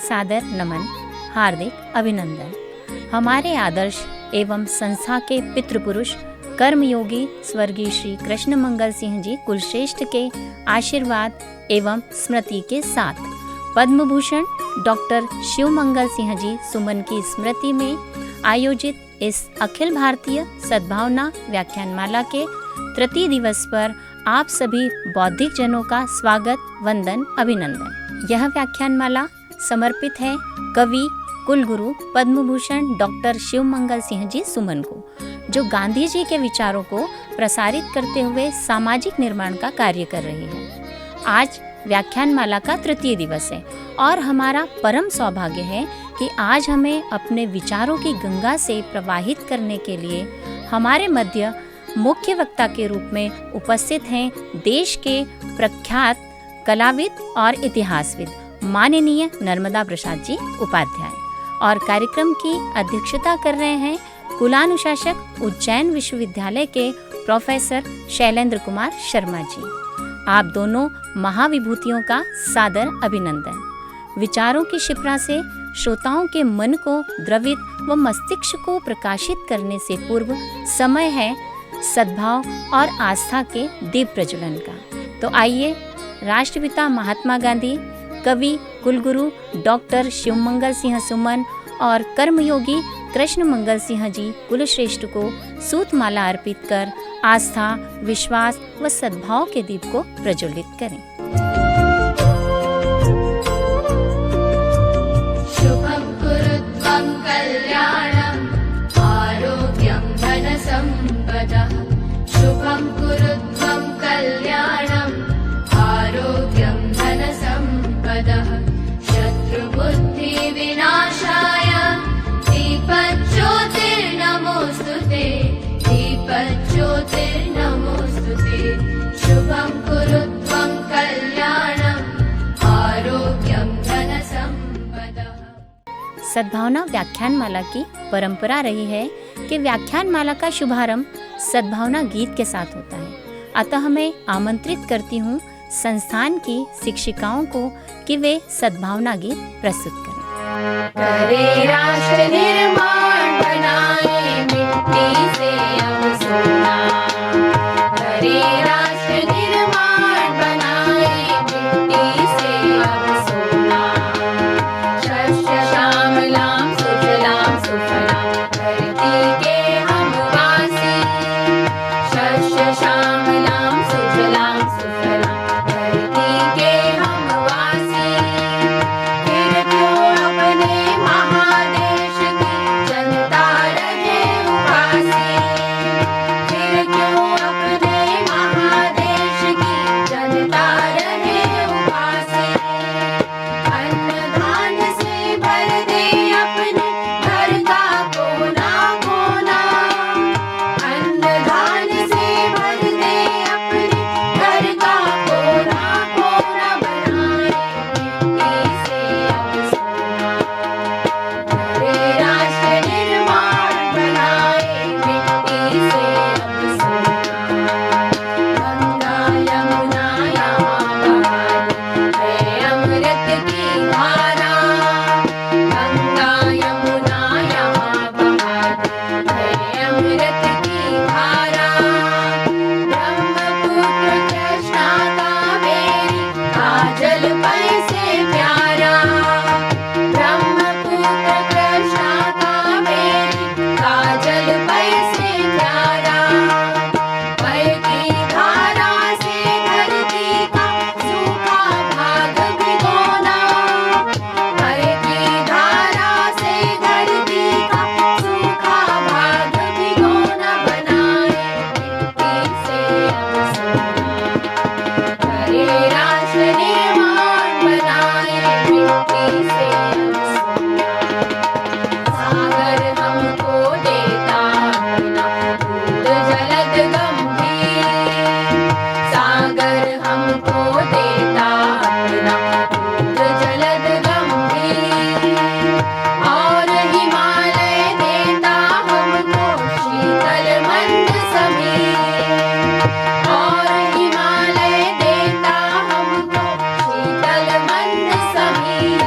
सादर नमन, हार्दिक अभिनंदन। हमारे आदर्श एवं संस्था के पितृपुरुष कर्मयोगी स्वर्गीय श्री कृष्ण मंगल सिंह जी कुलश्रेष्ठ के आशीर्वाद एवं स्मृति के साथ पद्म भूषण डॉक्टर शिव मंगल सिंह जी सुमन की स्मृति में आयोजित इस अखिल भारतीय सद्भावना व्याख्यानमाला के तृतीय दिवस पर आप सभी बौद्धिक जनों का स्वागत, वंदन, अभिनंदन। यह व्याख्यानमाला समर्पित है कवि कुलगुरु पद्म भूषण डॉक्टर शिव मंगल सिंह जी सुमन को, जो गांधी जी के विचारों को प्रसारित करते हुए सामाजिक निर्माण का कार्य कर रही है। आज व्याख्यानमाला का तृतीय दिवस है और हमारा परम सौभाग्य है कि आज हमें अपने विचारों की गंगा से प्रवाहित करने के लिए हमारे मध्य मुख्य वक्ता के रूप में उपस्थित हैं देश के प्रख्यात कलाविद और इतिहासविद माननीय नर्मदा प्रसाद जी उपाध्याय, और कार्यक्रम की अध्यक्षता कर रहे हैं कुलानुशासक उज्जैन विश्वविद्यालय के प्रोफेसर शैलेंद्र कुमार शर्मा जी। आप दोनों महाविभूतियों का सादर अभिनंदन। विचारों की शिप्रा से श्रोताओं के मन को द्रवित व मस्तिष्क को प्रकाशित करने से पूर्व समय है सद्भाव और आस्था के दीप प्रज्वलन का। तो आइए राष्ट्रपिता महात्मा गांधी, कवि कुलगुरु डॉक्टर शिवमंगल सिंह सुमन और कर्मयोगी कृष्ण मंगल सिंह जी कुलश्रेष्ठ को सूतमाला अर्पित कर आस्था, विश्वास व सद्भाव के दीप को प्रज्वलित करें। शुभं कुरुत्वं कल्याणं आरोग्यं धनसम्पदः। शुभं कुरुत्वं कल्याणं आरोग्यं धनसम्पदः। शत्रुबुद्धि विनाशाय दीपज्योतिर्नमोस्तुते, दीपज्योतिर्नमोस्तुते। शुभं कुरुत्वं कल्याणं आरोग्यं धनसम्पदः। सद्भावना व्याख्यानमाला की परंपरा रही है कि व्याख्यानमाला का शुभारंभ सद्भावना गीत के साथ होता है। अतः मैं आमंत्रित करती हूँ संस्थान की शिक्षिकाओं को कि वे सद्भावना गीत प्रस्तुत करें। करे राष्ट्र निर्माण बनाए मिट्टी से अब सोना। करे राष्ट्र निर्माण बनाए मिट्टी से अब सोना। शस्य श्यामलां सुजलां सुफलां धरती के हम वासी। शस्य श्यामलां सुजलां सुफलां धरती के हम वासी। फिर क्यों अपने महादेश की जनता रहे उपासी। फिर क्यों अपने महादेश की जनता रहे उपासी। अन्न धान से भर दे अपने घर का कोना कोना। अन्न धान से भर दे अपने घर का कोना कोना। बनाए मिट्टी से अब सोना। करे राष्ट्र निर्माण बनाए मिट्टी से अब सोना। गंगा यमुना यहाँ बहाती है अमृत की धारा। गंगा यमुना यहाँ बहाती है अमृत की धारा। ब्रह्मपुत्र कृष्णा कावेरी काजल पै से प्यारा। ब्रह्मपुत्र कृष्णा कावेरी काजल पै से प्यारा। पै की धारा से धरती का सूखा भाग भिगोना। पै की धारा से धरती का सूखा भाग भिगोना। बनाए मिट्टी से अब सोना। करे राष्ट्र निर्माण बनाए मिट्टी से अब सोना। सागर हमको देता अपना दूध जलद गंभीर। सागर हमको देता अपना दूध जलद गंभीर। और हिमालय देता हमको शीतल मंद समीर। और हिमालय देता हमको शीतल मंद समीर।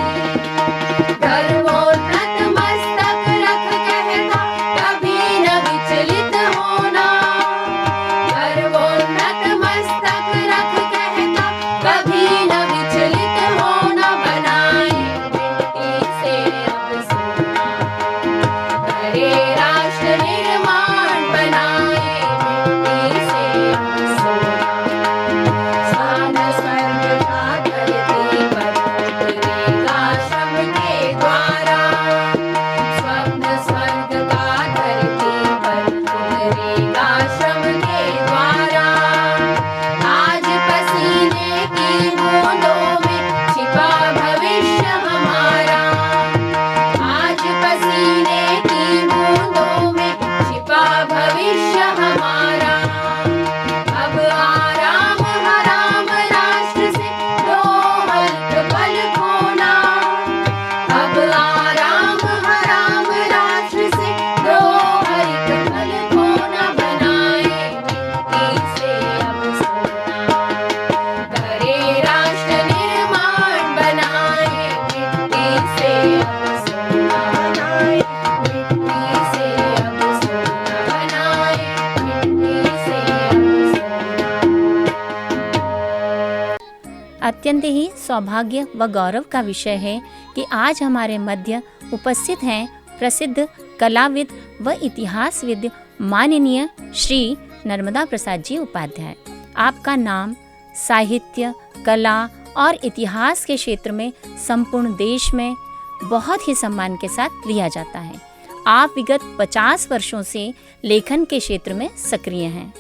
अत्यंत ही सौभाग्य व गौरव का विषय है कि आज हमारे मध्य उपस्थित हैं प्रसिद्ध कलाविद व इतिहासविद माननीय श्री नर्मदा प्रसाद जी उपाध्याय। आपका नाम साहित्य, कला और इतिहास के क्षेत्र में संपूर्ण देश में बहुत ही सम्मान के साथ लिया जाता है। आप विगत 50 वर्षों से लेखन के क्षेत्र में सक्रिय हैं।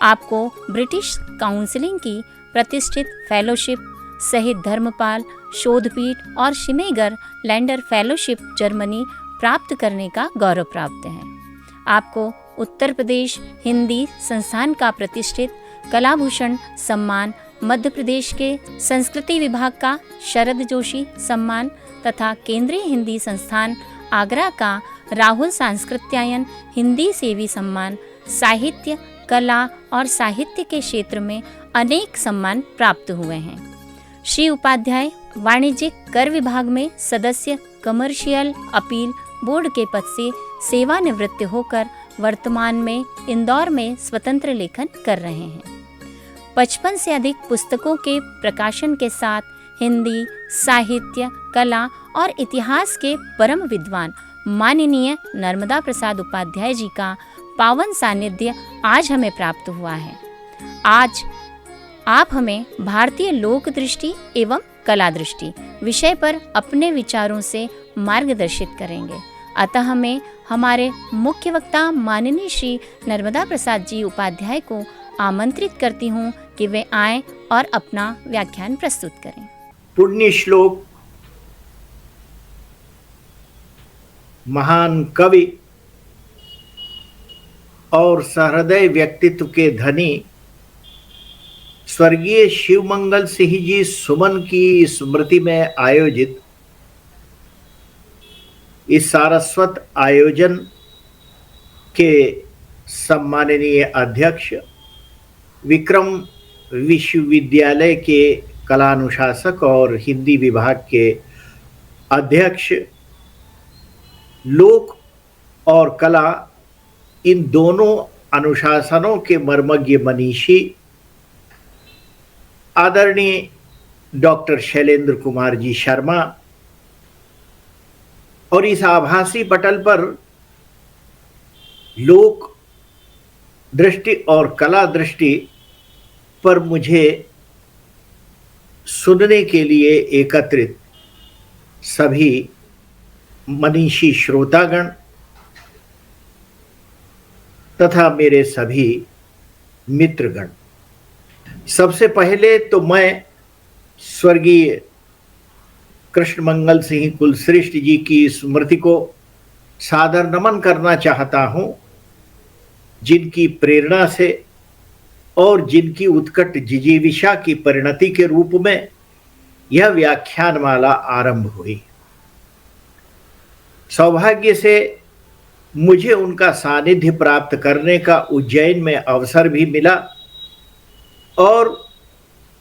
आपको ब्रिटिश काउंसिलिंग की प्रतिष्ठित फेलोशिप सहित धर्मपाल शोधपीठ और शिमेगर लैंडर फेलोशिप जर्मनी प्राप्त करने का गौरव प्राप्त है। आपको उत्तर प्रदेश हिंदी संस्थान का प्रतिष्ठित कलाभूषण सम्मान, मध्य प्रदेश के संस्कृति विभाग का शरद जोशी सम्मान तथा केंद्रीय हिंदी संस्थान आगरा का राहुल सांस्कृत्यायन हिंदी सेवी सम्मान, साहित्य, कला और साहित्य के क्षेत्र में अनेक सम्मान प्राप्त हुए हैं। श्री उपाध्याय वाणिज्यिक कर विभाग में सदस्य कमर्शियल अपील बोर्ड के पद से सेवानिवृत्त होकर वर्तमान में इंदौर में स्वतंत्र लेखन कर रहे हैं। 55 से अधिक पुस्तकों के प्रकाशन के साथ हिंदी, साहित्य, कला और इतिहास के परम विद्वान माननीय नर्मदा प्रसाद उपाध्याय जी का पावन सानिध्य आज हमें प्राप्त हुआ है। आज आप हमें भारतीय लोक दृष्टि एवं कला दृष्टि विषय पर अपने विचारों से मार्गदर्शित करेंगे। अतः मैं हमारे मुख्य वक्ता माननीय श्री नर्मदा प्रसाद जी उपाध्याय को आमंत्रित करती हूँ कि वे आएं और अपना व्याख्यान प्रस्तुत करें। पुण्य श्लोक महान कवि और सहृदय व्यक्तित्व के धनी स्वर्गीय शिवमंगल सिंह जी सुमन की स्मृति में आयोजित इस सारस्वत आयोजन के सम्माननीय अध्यक्ष, विक्रम विश्वविद्यालय के कलानुशासक और हिंदी विभाग के अध्यक्ष, लोक और कला इन दोनों अनुशासनों के मर्मज्ञ मनीषी आदरणीय डॉक्टर शैलेंद्र कुमार जी शर्मा और इस आभासी पटल पर लोक दृष्टि और कला दृष्टि पर मुझे सुनने के लिए एकत्रित सभी मनीषी श्रोतागण तथा मेरे सभी मित्रगण, सबसे पहले तो मैं स्वर्गीय कृष्णमंगल सिंह कुलश्रेष्ठ जी की स्मृति को सादर नमन करना चाहता हूं, जिनकी प्रेरणा से और जिनकी उत्कट जिजीविषा की परिणति के रूप में यह व्याख्यानमाला आरंभ हुई। सौभाग्य से मुझे उनका सानिध्य प्राप्त करने का उज्जैन में अवसर भी मिला और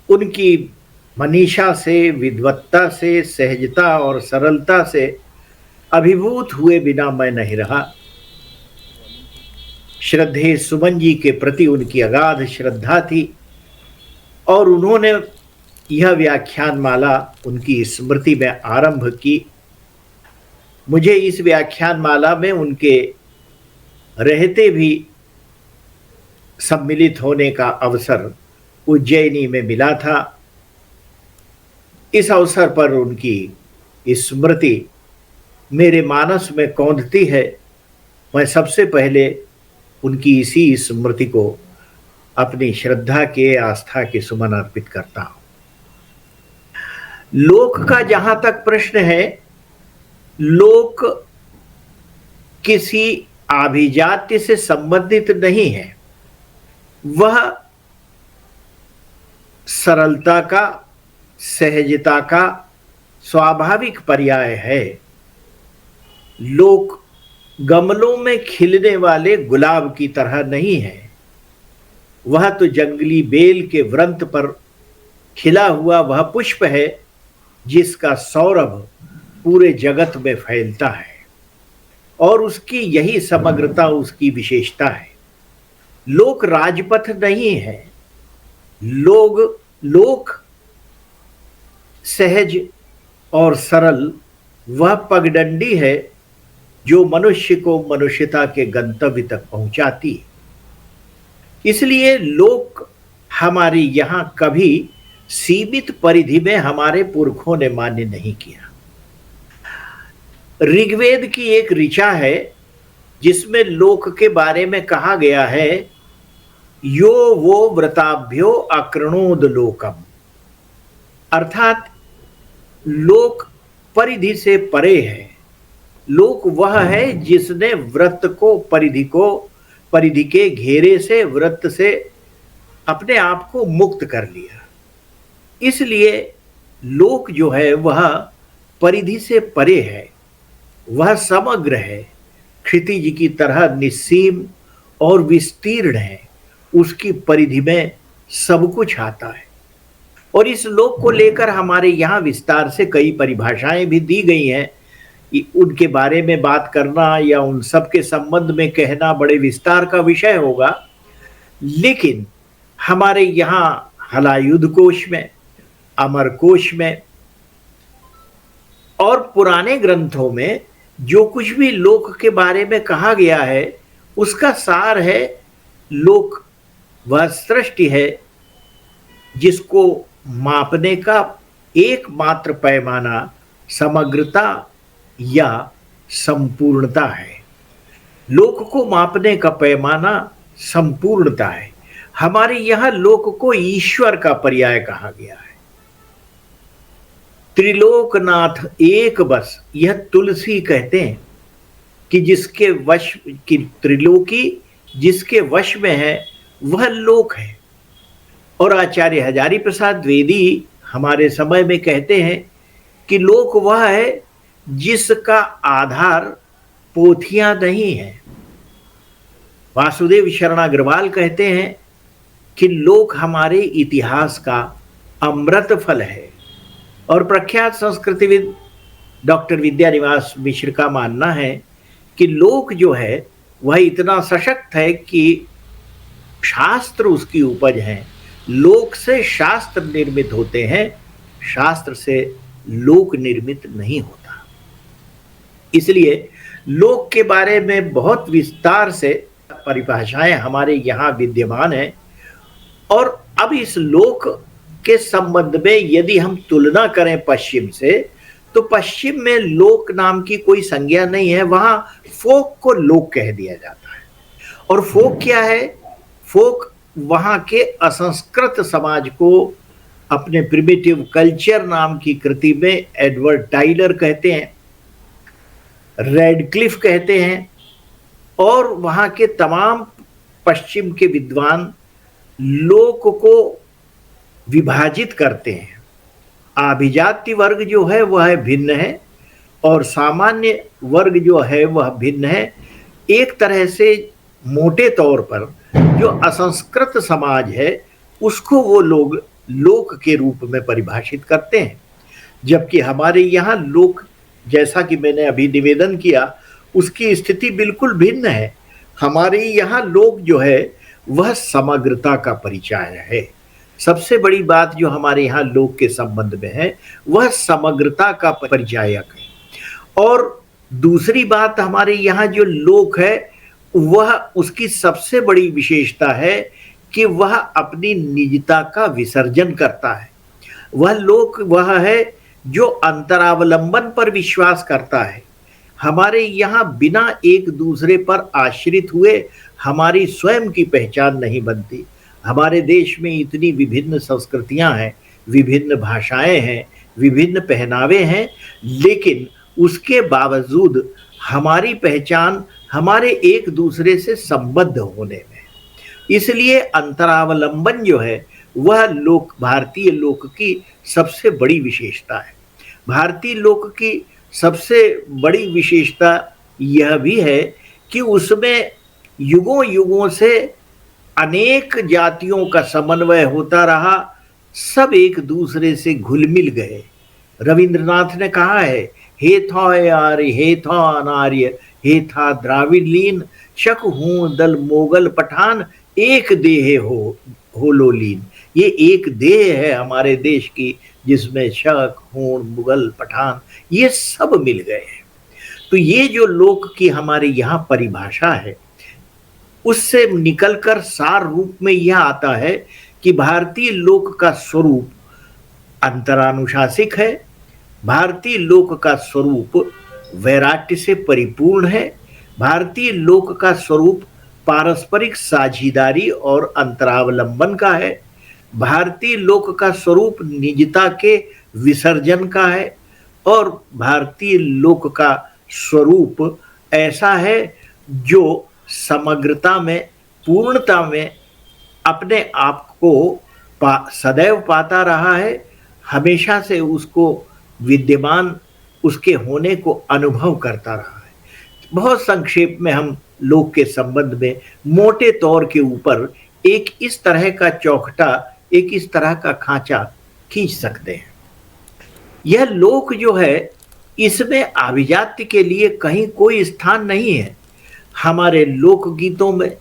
उनकी मनीषा से, विद्वत्ता से, सहजता और सरलता से अभिभूत हुए बिना मैं नहीं रहा। श्रद्धेय सुमन जी के प्रति उनकी अगाध श्रद्धा थी और उन्होंने यह व्याख्यानमाला उनकी स्मृति में आरंभ की। मुझे इस व्याख्यानमाला में उनके रहते भी सम्मिलित होने का अवसर उज्जैनी में मिला था। इस अवसर पर उनकी स्मृति मेरे मानस में कौंधती है। मैं सबसे पहले उनकी इसी स्मृति को अपनी श्रद्धा के, आस्था के सुमन अर्पित करता हूं। लोक का जहां तक प्रश्न है, लोक किसी आभिजात्य से संबंधित नहीं है। वह सरलता का, सहजता का स्वाभाविक पर्याय है। लोक गमलों में खिलने वाले गुलाब की तरह नहीं है। वह तो जंगली बेल के व्रंत पर खिला हुआ वह पुष्प है जिसका सौरभ पूरे जगत में फैलता है और उसकी यही समग्रता उसकी विशेषता है। लोक राजपथ नहीं है। लोक सहज और सरल वह पगडंडी है जो मनुष्य को मनुष्यता के गंतव्य तक पहुंचाती है। इसलिए लोक हमारे यहां कभी सीमित परिधि में हमारे पुरखों ने मान्य नहीं किया। ऋग्वेद की एक ऋचा है जिसमें लोक के बारे में कहा गया है, यो वो व्रताभ्यो अकृणोद लोकम, अर्थात लोक परिधि से परे है। लोक वह है जिसने व्रत को परिधि के घेरे से, व्रत से अपने आप को मुक्त कर लिया। इसलिए लोक जो है वह परिधि से परे है, वह समग्र है, क्षितिज की तरह निस्सीम और विस्तीर्ण है। उसकी परिधि में सब कुछ आता है। और इस लोक को लेकर हमारे यहाँ विस्तार से कई परिभाषाएं भी दी गई हैं। उनके बारे में बात करना या उन सब के संबंध में कहना बड़े विस्तार का विषय होगा, लेकिन हमारे यहाँ हलायुध कोश में, अमर कोश में और पुराने ग्रंथों में जो कुछ भी लोक के बारे में कहा गया है उसका सार है, लोक वह सृष्टि है जिसको मापने का एकमात्र पैमाना समग्रता या संपूर्णता है। लोक को मापने का पैमाना संपूर्णता है। हमारे यहां लोक को ईश्वर का पर्याय कहा गया है। त्रिलोकनाथ एक बस, यह तुलसी कहते हैं कि जिसके वश की त्रिलोकी जिसके वश में है वह लोक है। और आचार्य हजारी प्रसाद द्विवेदी हमारे समय में कहते हैं कि लोक वह है जिसका आधार पोथियां नहीं है। वासुदेव शरण अग्रवाल कहते हैं कि लोक हमारे इतिहास का अमृत फल है। और प्रख्यात संस्कृतिविद डॉक्टर विद्यानिवास मिश्र का मानना है कि लोक जो है वह इतना सशक्त है कि शास्त्र उसकी उपज है। लोक से शास्त्र निर्मित होते हैं, शास्त्र से लोक निर्मित नहीं होता। इसलिए लोक के बारे में बहुत विस्तार से परिभाषाएं हमारे यहाँ विद्यमान हैं। और अब इस लोक के संबंध में यदि हम तुलना करें पश्चिम से, तो पश्चिम में लोक नाम की कोई संज्ञा नहीं है। वहां फोक को लोक कह दिया जाता है। और फोक क्या है? फोक वहां के असंस्कृत समाज को अपने प्रिमिटिव कल्चर नाम की कृति में एडवर्ड टाइलर कहते हैं, रेडक्लिफ कहते हैं, और वहां के तमाम पश्चिम के विद्वान लोक को विभाजित करते हैं। अभिजात्य वर्ग जो है वह भिन्न है और सामान्य वर्ग जो है वह भिन्न है। एक तरह से मोटे तौर पर जो असंस्कृत समाज है उसको वो लोग लोक के रूप में परिभाषित करते हैं। जबकि हमारे यहाँ लोक, जैसा कि मैंने अभी निवेदन किया, उसकी स्थिति बिल्कुल भिन्न है। हमारे यहाँ लोक जो है वह समग्रता का परिचय है। सबसे बड़ी बात जो हमारे यहाँ लोक के संबंध में है वह समग्रता का परिचायक है। और दूसरी बात, हमारे यहाँ जो लोक है वह उसकी सबसे बड़ी विशेषता है कि वह अपनी निजता का विसर्जन करता है। वह लोक वह है जो अंतरावलंबन पर विश्वास करता है। हमारे यहाँ बिना एक दूसरे पर आश्रित हुए हमारी स्वयं की पहचान नहीं बनती। हमारे देश में इतनी विभिन्न संस्कृतियां हैं, विभिन्न भाषाएं हैं, विभिन्न पहनावे हैं, लेकिन उसके बावजूद हमारी पहचान हमारे एक दूसरे से संबद्ध होने में। इसलिए अंतरावलंबन जो है वह लोक, भारतीय लोक की सबसे बड़ी विशेषता है। भारतीय लोक की सबसे बड़ी विशेषता यह भी है कि उसमें युगों युगों से अनेक जातियों का समन्वय होता रहा, सब एक दूसरे से घुल मिल गए। रविंद्रनाथ ने कहा है, हे था आर्य, हे था अनार्य, हे था द्राविड़ लीन, शक हूं दल मोगल पठान, एक देहे हो लोलीन। ये एक देह है हमारे देश की, जिसमें शक, हूण, मुगल, पठान ये सब मिल गए हैं। तो ये जो लोक की हमारे यहाँ परिभाषा है, उससे निकलकर सार रूप में यह आता है कि भारतीय लोक का स्वरूप अंतरानुशासिक है, भारतीय लोक का स्वरूप वैराग्य से परिपूर्ण है, भारतीय लोक का स्वरूप पारस्परिक साझीदारी और अंतरावलंबन का है, भारतीय लोक का स्वरूप निजता के विसर्जन का है, और भारतीय लोक का स्वरूप ऐसा है जो समग्रता में, पूर्णता में अपने आप को सदैव पाता रहा है, हमेशा से उसको विद्यमान, उसके होने को अनुभव करता रहा है। बहुत संक्षेप में हम लोक के संबंध में मोटे तौर के ऊपर एक इस तरह का चौखटा, एक इस तरह का खांचा खींच सकते हैं। यह लोक जो है, इसमें आभिजात्य के लिए कहीं कोई स्थान नहीं है। हमारे लोकगीतों में,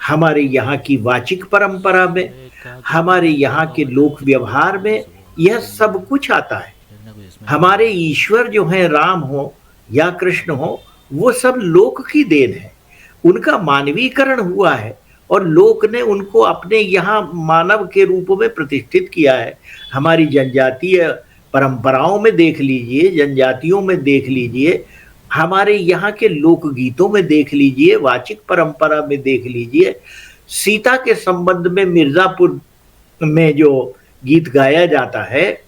हमारे यहाँ की वाचिक परंपरा में, हमारे यहाँ के लोक व्यवहार में यह सब कुछ आता है। हमारे ईश्वर जो हैं, राम हो या कृष्ण हो, वो सब लोक की देन है। उनका मानवीकरण हुआ है और लोक ने उनको अपने यहाँ मानव के रूप में प्रतिष्ठित किया है। हमारी जनजातीय परंपराओं में देख लीजिए, जनजातियों में देख लीजिए, हमारे यहाँ के लोकगीतों में देख लीजिए, वाचिक परंपरा में देख लीजिए। सीता के संबंध में मिर्जापुर में जो गीत गाया जाता है,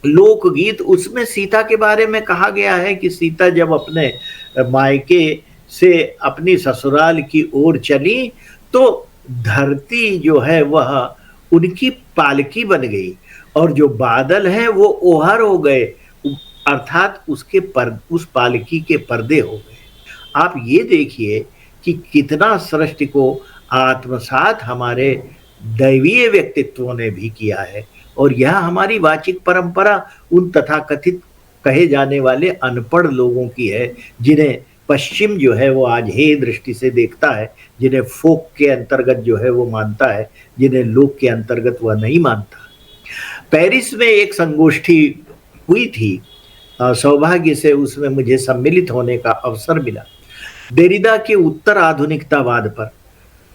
लोकगीत, उसमें सीता के बारे में कहा गया है कि सीता जब अपने मायके से अपनी ससुराल की ओर चली तो धरती जो है वह उनकी पालकी बन गई और जो बादल हैं वो ओहर हो गए, अर्थात उस पालकी के पर्दे हो गए। आप ये देखिए कि कितना सृष्टि को आत्मसात हमारे दैवीय व्यक्तित्वों ने भी किया है। और यह हमारी वाचिक परंपरा उन तथाकथित कहे जाने वाले अनपढ़ लोगों की है, जिन्हें पश्चिम जो है वो आज हे दृष्टि से देखता है, जिन्हें फोक के अंतर्गत जो है वो मानता है, जिन्हें लोक के अंतर्गत वह नहीं मानता। पेरिस में एक संगोष्ठी हुई थी, सौभाग्य से उसमें मुझे सम्मिलित होने का अवसर मिला, देरिदा के उत्तर आधुनिकतावाद पर।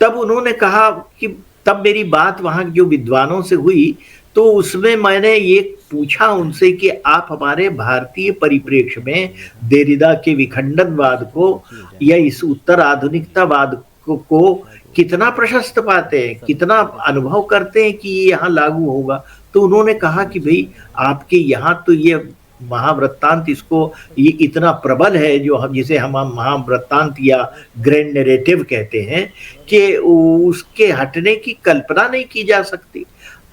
तब उन्होंने कहा कि, तब मेरी बात वहाँ जो विद्वानों से हुई तो उसमें मैंने ये पूछा उनसे कि आप हमारे भारतीय परिप्रेक्ष्य में देरिदा के विखंडनवाद को या इस उत्तर आधुनिकतावाद को कितना प्रशस्त पाते हैं, कितना अनुभव करते हैं कि ये यहाँ लागू होगा। तो उन्होंने कहा कि भाई आपके यहाँ तो ये महावृत्तांत, इसको ये इतना प्रबल है जो हम जिसे हम महावृत्तांत या ग्रैंड नैरेटिव कहते हैं कि उसके हटने की कल्पना नहीं की जा सकती।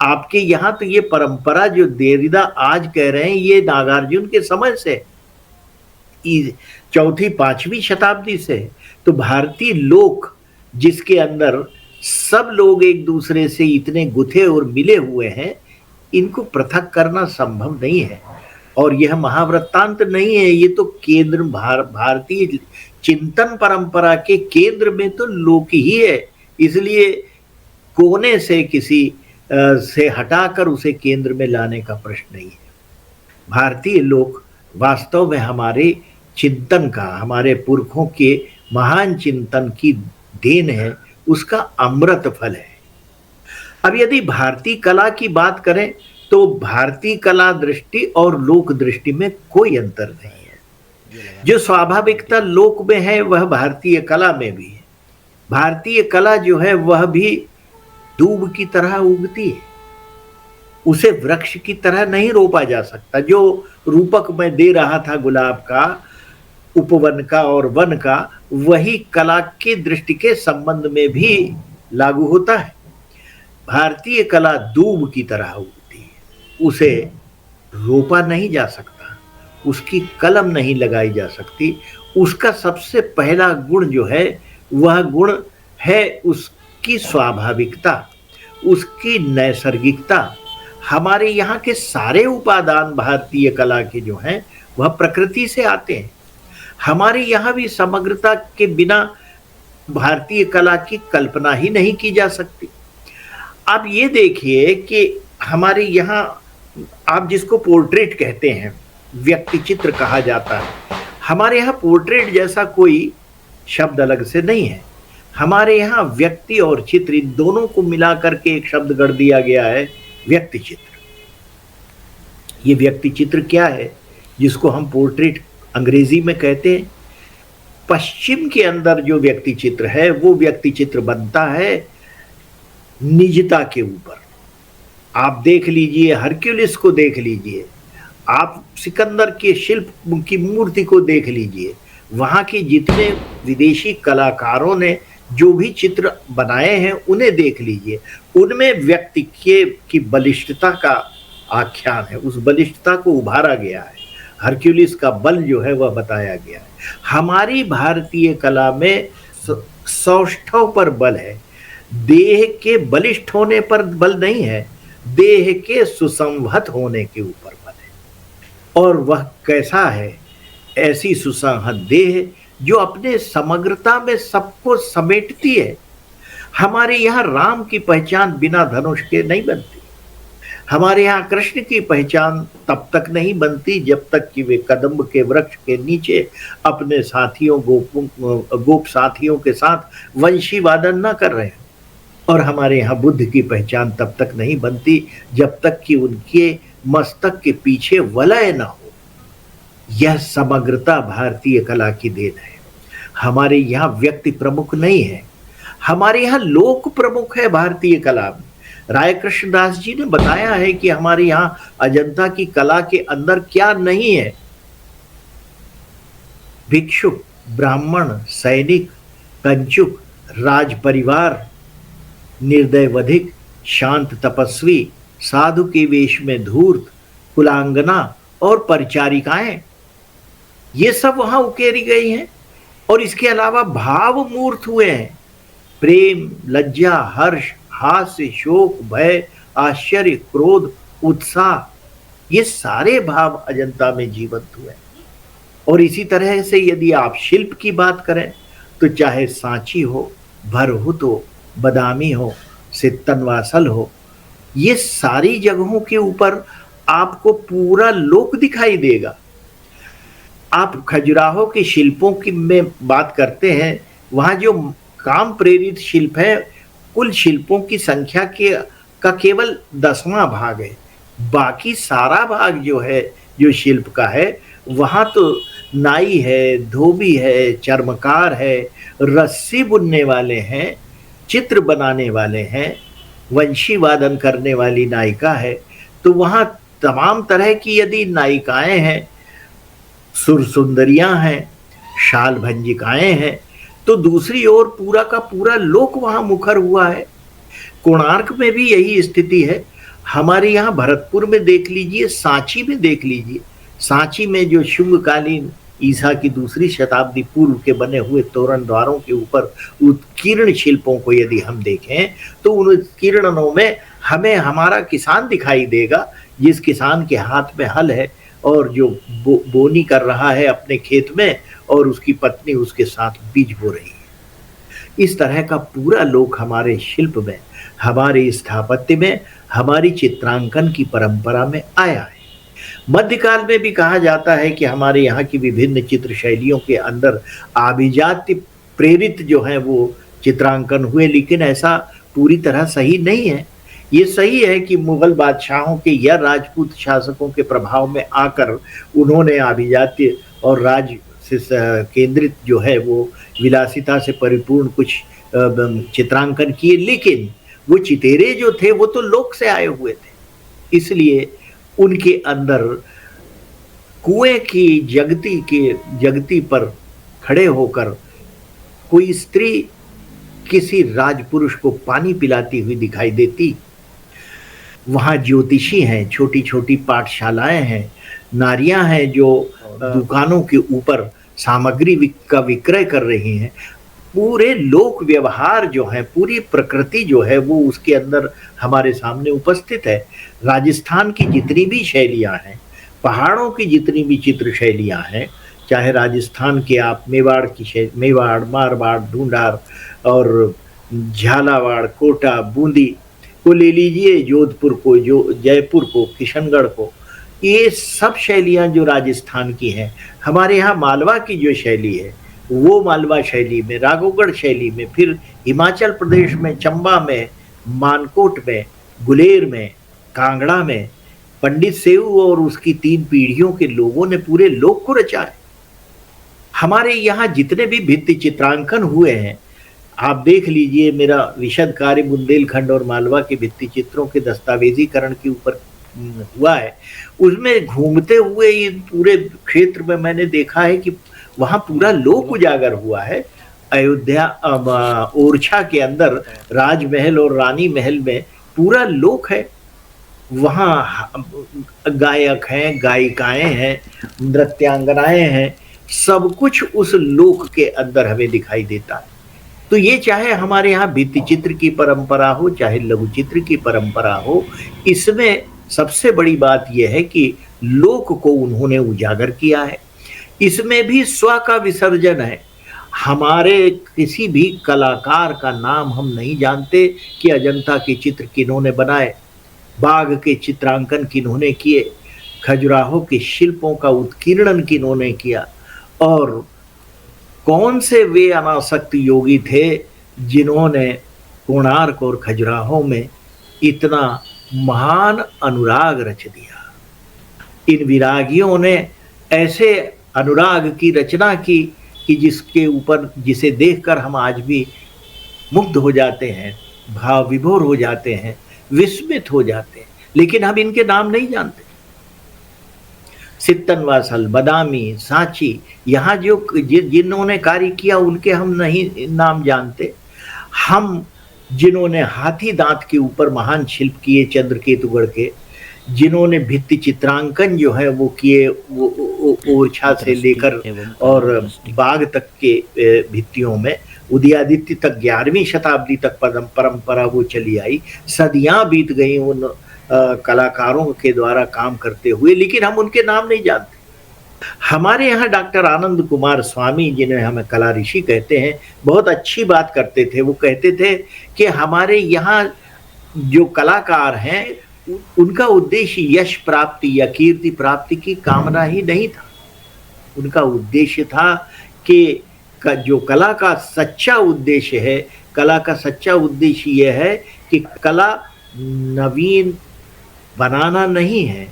आपके यहाँ तो ये परंपरा जो देरिदा आज कह रहे हैं ये नागार्जुन के समय से, 4वीं-5वीं शताब्दी से। तो भारतीय लोक जिसके अंदर सब लोग एक दूसरे से इतने गुथे और मिले हुए हैं, इनको पृथक करना संभव नहीं है। और यह महावृत्तांत नहीं है, ये तो केंद्र भारतीय चिंतन परंपरा के केंद्र में तो लोक ही है। इसलिए कोने से किसी से हटाकर उसे केंद्र में लाने का प्रश्न नहीं है। भारतीय लोक वास्तव में हमारे चिंतन का, हमारे पुरखों के महान चिंतन की देन है, उसका अमृत फल है। अब यदि भारतीय कला की बात करें तो भारतीय कला दृष्टि और लोक दृष्टि में कोई अंतर नहीं है। जो स्वाभाविकता लोक में है वह भारतीय कला में भी है। भारतीय कला जो है वह भी दूब की तरह उगती है, उसे वृक्ष की तरह नहीं रोपा जा सकता। जो रूपक मैं दे रहा था गुलाब का, उपवन का और वन का, वही कला के दृष्टि के संबंध में भी लागू होता है। भारतीय कला दूब की तरह उगती है, उसे रोपा नहीं जा सकता, उसकी कलम नहीं लगाई जा सकती। उसका सबसे पहला गुण जो है वह गुण है उसकी स्वाभाविकता, उसकी नैसर्गिकता। हमारे यहाँ के सारे उपादान भारतीय कला के जो हैं वह प्रकृति से आते हैं। हमारे यहाँ भी समग्रता के बिना भारतीय कला की कल्पना ही नहीं की जा सकती। आप ये देखिए कि हमारे यहाँ, आप जिसको पोर्ट्रेट कहते हैं, व्यक्ति चित्र कहा जाता है, हमारे यहाँ पोर्ट्रेट जैसा कोई शब्द अलग से नहीं है। हमारे यहाँ व्यक्ति और चित्र, इन दोनों को मिला करके एक शब्द गढ़ दिया गया है, व्यक्ति चित्र। ये व्यक्ति चित्र क्या है, जिसको हम पोर्ट्रेट अंग्रेजी में कहते हैं। पश्चिम के अंदर जो व्यक्ति चित्र है, वो व्यक्ति चित्र बनता है निजता के ऊपर। आप देख लीजिए, हरक्यूलिस को देख लीजिए, आप सिकंदर के शिल्प की मूर्ति को देख लीजिए, वहाँ के जितने विदेशी कलाकारों ने जो भी चित्र बनाए हैं उन्हें देख लीजिए, उनमें व्यक्ति की बलिष्ठता का आख्यान है, उस बलिष्ठता को उभारा गया है, हरक्यूलिस का बल जो है वह बताया गया है। हमारी भारतीय कला में सौष्ठव पर बल है, देह के बलिष्ठ होने पर बल नहीं है, देह के सुसंहत होने के ऊपर बल है। और वह कैसा है, ऐसी सुसंहत देह जो अपने समग्रता में सबको समेटती है। हमारे यहाँ राम की पहचान बिना धनुष के नहीं बनती, हमारे यहाँ कृष्ण की पहचान तब तक नहीं बनती जब तक कि वे कदम्ब के वृक्ष के नीचे अपने साथियों गोप साथियों के साथ वंशी वादन न कर रहे हैं। और हमारे यहाँ बुद्ध की पहचान तब तक नहीं बनती जब तक कि उनके मस्तक के पीछे वलय न हो। यह समग्रता भारतीय कला की देन है। हमारे यहाँ व्यक्ति प्रमुख नहीं है, हमारे यहाँ लोक प्रमुख है भारतीय कला में। राय कृष्णदास जी ने बताया है कि हमारे यहाँ अजंता की कला के अंदर क्या नहीं है। भिक्षुक, ब्राह्मण, सैनिक, कंचुक, राज परिवार, निर्दय वधिक, शांत तपस्वी, साधु के वेश में धूर्त, कुलांगना और परिचारिकाएं, ये सब वहां उकेरी गई हैं। और इसके अलावा भाव मूर्त हुए हैं, प्रेम, लज्जा, हर्ष, हास्य, शोक, भय, आश्चर्य, क्रोध, उत्साह, ये सारे भाव अजंता में जीवंत हुए। और इसी तरह से यदि आप शिल्प की बात करें तो चाहे सांची हो, भरहुत हो, बदामी हो, सित्तनवासल हो, ये सारी जगहों के ऊपर आपको पूरा लोक दिखाई देगा। आप खजुराहो के शिल्पों की में बात करते हैं, वहाँ जो काम प्रेरित शिल्प है, कुल शिल्पों की संख्या का केवल 10वां भाग है। बाकी सारा भाग जो है, जो शिल्प का है, वहाँ तो नाई है, धोबी है, चर्मकार है, रस्सी बुनने वाले हैं, चित्र बनाने वाले हैं, वंशी वादन करने वाली नायिका है। तो वहाँ तमाम तरह की यदि नायिकाएं हैं, सुर सुंदरियां हैं, शाल भंजिकाएं हैं, तो दूसरी ओर पूरा का पूरा लोक वहां मुखर हुआ है। कोणार्क में भी यही स्थिति है। हमारे यहाँ भरतपुर में देख लीजिए, सांची में देख लीजिए, सांची में जो शुंगकालीन ईसा की 2री शताब्दी पूर्व के बने हुए तोरण द्वारों के ऊपर उत्कीर्ण शिल्पों को यदि हम देखें तो उन उत्कीर्णों में हमें हमारा किसान दिखाई देगा, जिस किसान के हाथ में हल है और जो बोनी कर रहा है अपने खेत में, और उसकी पत्नी उसके साथ बीज बो रही है। इस तरह का पूरा लोक हमारे शिल्प में, हमारे स्थापत्य में, हमारी चित्रांकन की परंपरा में आया है। मध्यकाल में भी कहा जाता है कि हमारे यहाँ की विभिन्न चित्र शैलियों के अंदर आभिजात्य प्रेरित जो है वो चित्रांकन हुए, लेकिन ऐसा पूरी तरह सही नहीं है। ये सही है कि मुगल बादशाहों के या राजपूत शासकों के प्रभाव में आकर उन्होंने अभिजात्य और राज से केंद्रित जो है वो विलासिता से परिपूर्ण कुछ चित्रांकन किए, लेकिन वो चितेरे जो थे वो तो लोक से आए हुए थे, इसलिए उनके अंदर कुएं की जगती पर खड़े होकर कोई स्त्री किसी राजपुरुष को पानी पिलाती हुई दिखाई देती। वहाँ ज्योतिषी हैं, छोटी छोटी पाठशालाएं हैं, नारियां हैं जो दुकानों के ऊपर सामग्री का विक्रय कर रही हैं। पूरे लोक व्यवहार जो है, पूरी प्रकृति जो है वो उसके अंदर हमारे सामने उपस्थित है। राजस्थान की जितनी भी शैलियां हैं, पहाड़ों की जितनी भी चित्र शैलियां हैं, चाहे राजस्थान के आप मेवाड़, मारवाड़, ढूंढार और झालावाड़, कोटा, बूंदी, को ले लीजिए, जोधपुर को, जो जयपुर को, किशनगढ़ को, ये सब शैलियां जो राजस्थान की हैं। हमारे यहाँ मालवा की जो शैली है वो मालवा शैली में, राघवगढ़ शैली में, फिर हिमाचल प्रदेश में चंबा में, मानकोट में, गुलेर में, कांगड़ा में पंडित सेऊ और उसकी 3 पीढ़ियों के लोगों ने पूरे लोक को रचा है। हमारे यहाँ जितने भी भित्ति चित्रांकन हुए हैं, आप देख लीजिए, मेरा विशद कार्य बुंदेलखंड और मालवा के भित्ति चित्रों के दस्तावेजीकरण के ऊपर हुआ है। उसमें घूमते हुए ये पूरे क्षेत्र में मैंने देखा है कि वहाँ पूरा लोक उजागर हुआ है। अयोध्या ओरछा के अंदर राजमहल और रानी महल में पूरा लोक है। वहाँ गायक हैं, गायिकाएं हैं, नृत्यांगनाएं हैं, सब कुछ उस लोक के अंदर हमें दिखाई देता है। तो ये चाहे हमारे यहाँ भित्ति चित्र की परंपरा हो, चाहे लघु चित्र की परंपरा हो, इसमें सबसे बड़ी बात यह है कि लोक को उन्होंने उजागर किया है। इसमें भी स्व का विसर्जन है। हमारे किसी भी कलाकार का नाम हम नहीं जानते कि अजंता के चित्र किन्होंने बनाए, बाघ के चित्रांकन किन्होंने किए, खजुराहो के शिल्पों का उत्कीर्णन किन्होंने किया, और कौन से वे अनासक्त योगी थे जिन्होंने कोणार्क और खजुराहो में इतना महान अनुराग रच दिया। इन विरागियों ने ऐसे अनुराग की रचना की कि जिसके ऊपर, जिसे देखकर हम आज भी मुग्ध हो जाते हैं, भाव विभोर हो जाते हैं, विस्मित हो जाते हैं, लेकिन हम इनके नाम नहीं जानते। सित्तनवासल, बदामी, सांची, यहाँ जो जिन्होंने कार्य किया उनके हम नहीं नाम जानते। हम जिन्होंने हाथी दांत के ऊपर महान शिल्प किए चंद्रकेतुगढ़ के, जिन्होंने भित्ति चित्रांकन जो है वो किए, वो ओरछा से लेकर और बाग तक के भित्तियों में उदयादित्य तक 11वीं शताब्दी तक परंपरा वो चली आई। सदियां बीत गई उन कलाकारों के द्वारा काम करते हुए, लेकिन हम उनके नाम नहीं जानते। हमारे यहाँ डॉक्टर आनंद कुमार स्वामी, जिन्हें हमें कला ऋषि कहते हैं, बहुत अच्छी बात करते थे। वो कहते थे कि हमारे यहाँ जो कलाकार हैं उनका उद्देश्य यश प्राप्ति या कीर्ति प्राप्ति की कामना ही नहीं था। उनका उद्देश्य था कि जो कला का सच्चा उद्देश्य है, कला का सच्चा उद्देश्य यह है कि कला नवीन बनाना नहीं है,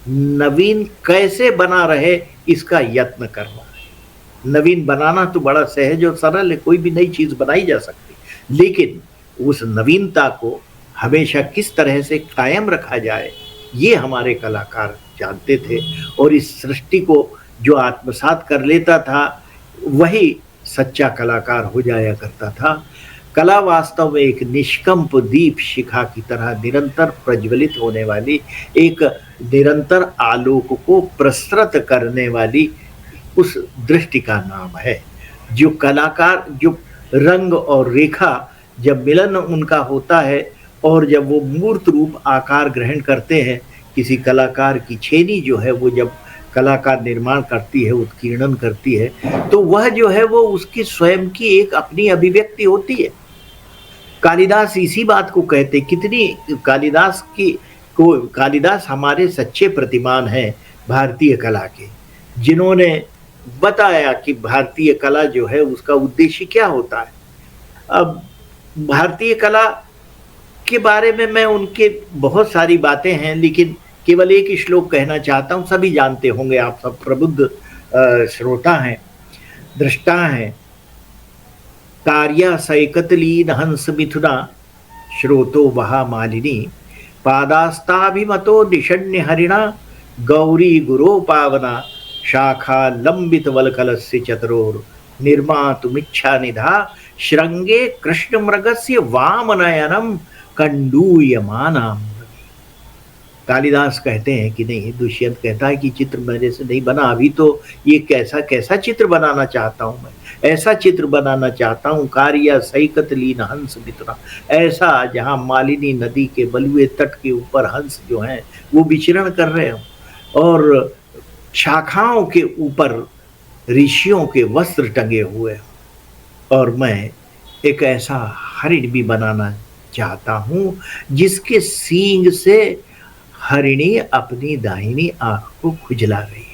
नवीन कैसे बना रहे इसका यत्न करना है। नवीन बनाना तो बड़ा सहज और सरल है, कोई भी नई चीज बनाई जा सकती, लेकिन उस नवीनता को हमेशा किस तरह से कायम रखा जाए ये हमारे कलाकार जानते थे। और इस सृष्टि को जो आत्मसात कर लेता था वही सच्चा कलाकार हो जाया करता था। कला वास्तव में एक निष्कंप दीप शिखा की तरह निरंतर प्रज्वलित होने वाली, एक निरंतर आलोक को प्रसृत करने वाली उस दृष्टि का नाम है। जो कलाकार, जो रंग और रेखा जब मिलन उनका होता है और जब वो मूर्त रूप आकार ग्रहण करते हैं, किसी कलाकार की छेनी जो है वो जब कला का निर्माण करती है, उत्कीर्णन करती है, तो वह जो है वो उसकी स्वयं की एक अपनी अभिव्यक्ति होती है। कालिदास इसी बात को कहते, कितनी कालिदास हमारे सच्चे प्रतिमान हैं भारतीय कला के, जिन्होंने बताया कि भारतीय कला जो है उसका उद्देश्य क्या होता है। अब भारतीय कला के बारे में मैं उनके बहुत सारी बातें हैं, लेकिन केवल एक श्लोक कहना चाहता हूँ। सभी जानते होंगे, आप सब प्रबुद्ध श्रोता हैं, दृष्टा हैं। कार्या सैकतलीन हंस मिथुना श्रोतो वहा मालिनी पादास्ताभिमतो दिशण्य हरिणा गौरी गुरो पावना शाखा लंबित वलकलस्य चतुरोर निर्मातुमिच्छा निधा श्रृंगे कृष्ण मृगस्य वामनयनम कंडूयमानम। कालिदास कहते हैं कि नहीं, दुष्यंत कहता है कि चित्र मेरे से नहीं बना, अभी तो ये कैसा चित्र बनाना चाहता हूं मैं, ऐसा चित्र बनाना चाहता हूं। कार्या सैकतलीन हंस मिथुना, ऐसा जहां मालिनी नदी के बलुए तट के ऊपर हंस जो हैं वो विचरण कर रहे हो और शाखाओं के ऊपर ऋषियों के वस्त्र टंगे हुए, और मैं एक ऐसा हरिण भी बनाना चाहता हूं, जिसके सींग से हरिणी अपनी दाहिनी आंख को खुजला रही है।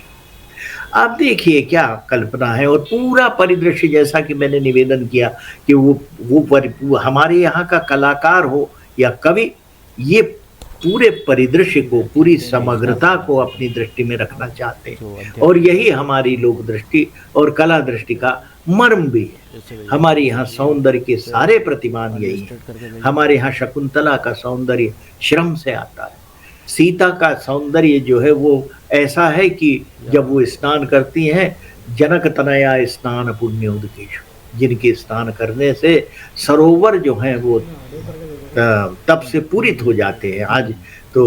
आप देखिए क्या कल्पना है, और पूरा परिदृश्य जैसा कि मैंने निवेदन किया कि वो हमारे यहाँ का कलाकार हो या कवि, ये पूरे परिदृश्य को, पूरी समग्रता को अपनी दृष्टि में रखना चाहते हैं। और यही हमारी लोक दृष्टि और कला दृष्टि का मर्म भी है। हमारे यहाँ सौंदर्य के सारे प्रतिमान यही है। हमारे यहाँ शकुंतला का सौंदर्य श्रम से आता है। सीता का सौंदर्य जो है वो ऐसा है कि जब वो स्नान करती हैं, जनक तनया स्नान पुण्योदकेश, जिनके स्नान करने से सरोवर जो हैं वो तब से पूरित हो जाते हैं। आज तो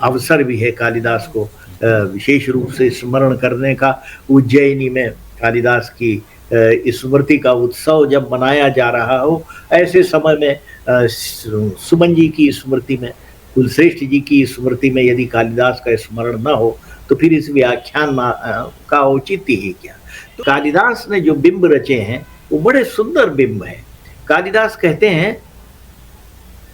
अवसर भी है कालिदास को विशेष रूप से स्मरण करने का। उज्जैनी में कालिदास की स्मृति का उत्सव जब मनाया जा रहा हो, ऐसे समय में सुमन जी की स्मृति में, कुलश्रेष्ठ जी की स्मृति में यदि कालिदास का स्मरण न हो तो फिर इस व्याख्यान का औचित्य ही क्या। तो कालिदास ने जो बिंब रचे हैं वो बड़े सुंदर बिंब हैं। कालिदास कहते हैं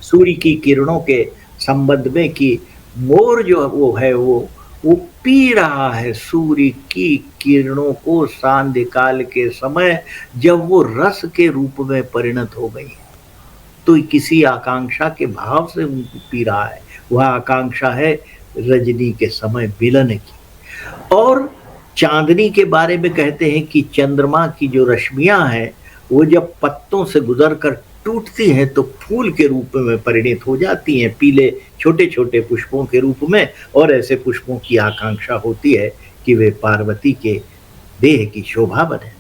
सूर्य की किरणों के संबंध में कि मोर जो वो है वो पी रहा है सूर्य की किरणों को सांध्य काल के समय, जब वो रस के रूप में परिणत हो गई, तो किसी आकांक्षा के भाव से उनको पी रहा है। वह आकांक्षा है रजनी के समय मिलन की। और चांदनी के बारे में कहते हैं कि चंद्रमा की जो रश्मियां हैं वो जब पत्तों से गुजरकर टूटती हैं तो फूल के रूप में परिणित हो जाती हैं, पीले छोटे छोटे पुष्पों के रूप में। और ऐसे पुष्पों की आकांक्षा होती है कि वे पार्वती के देह की शोभा बने।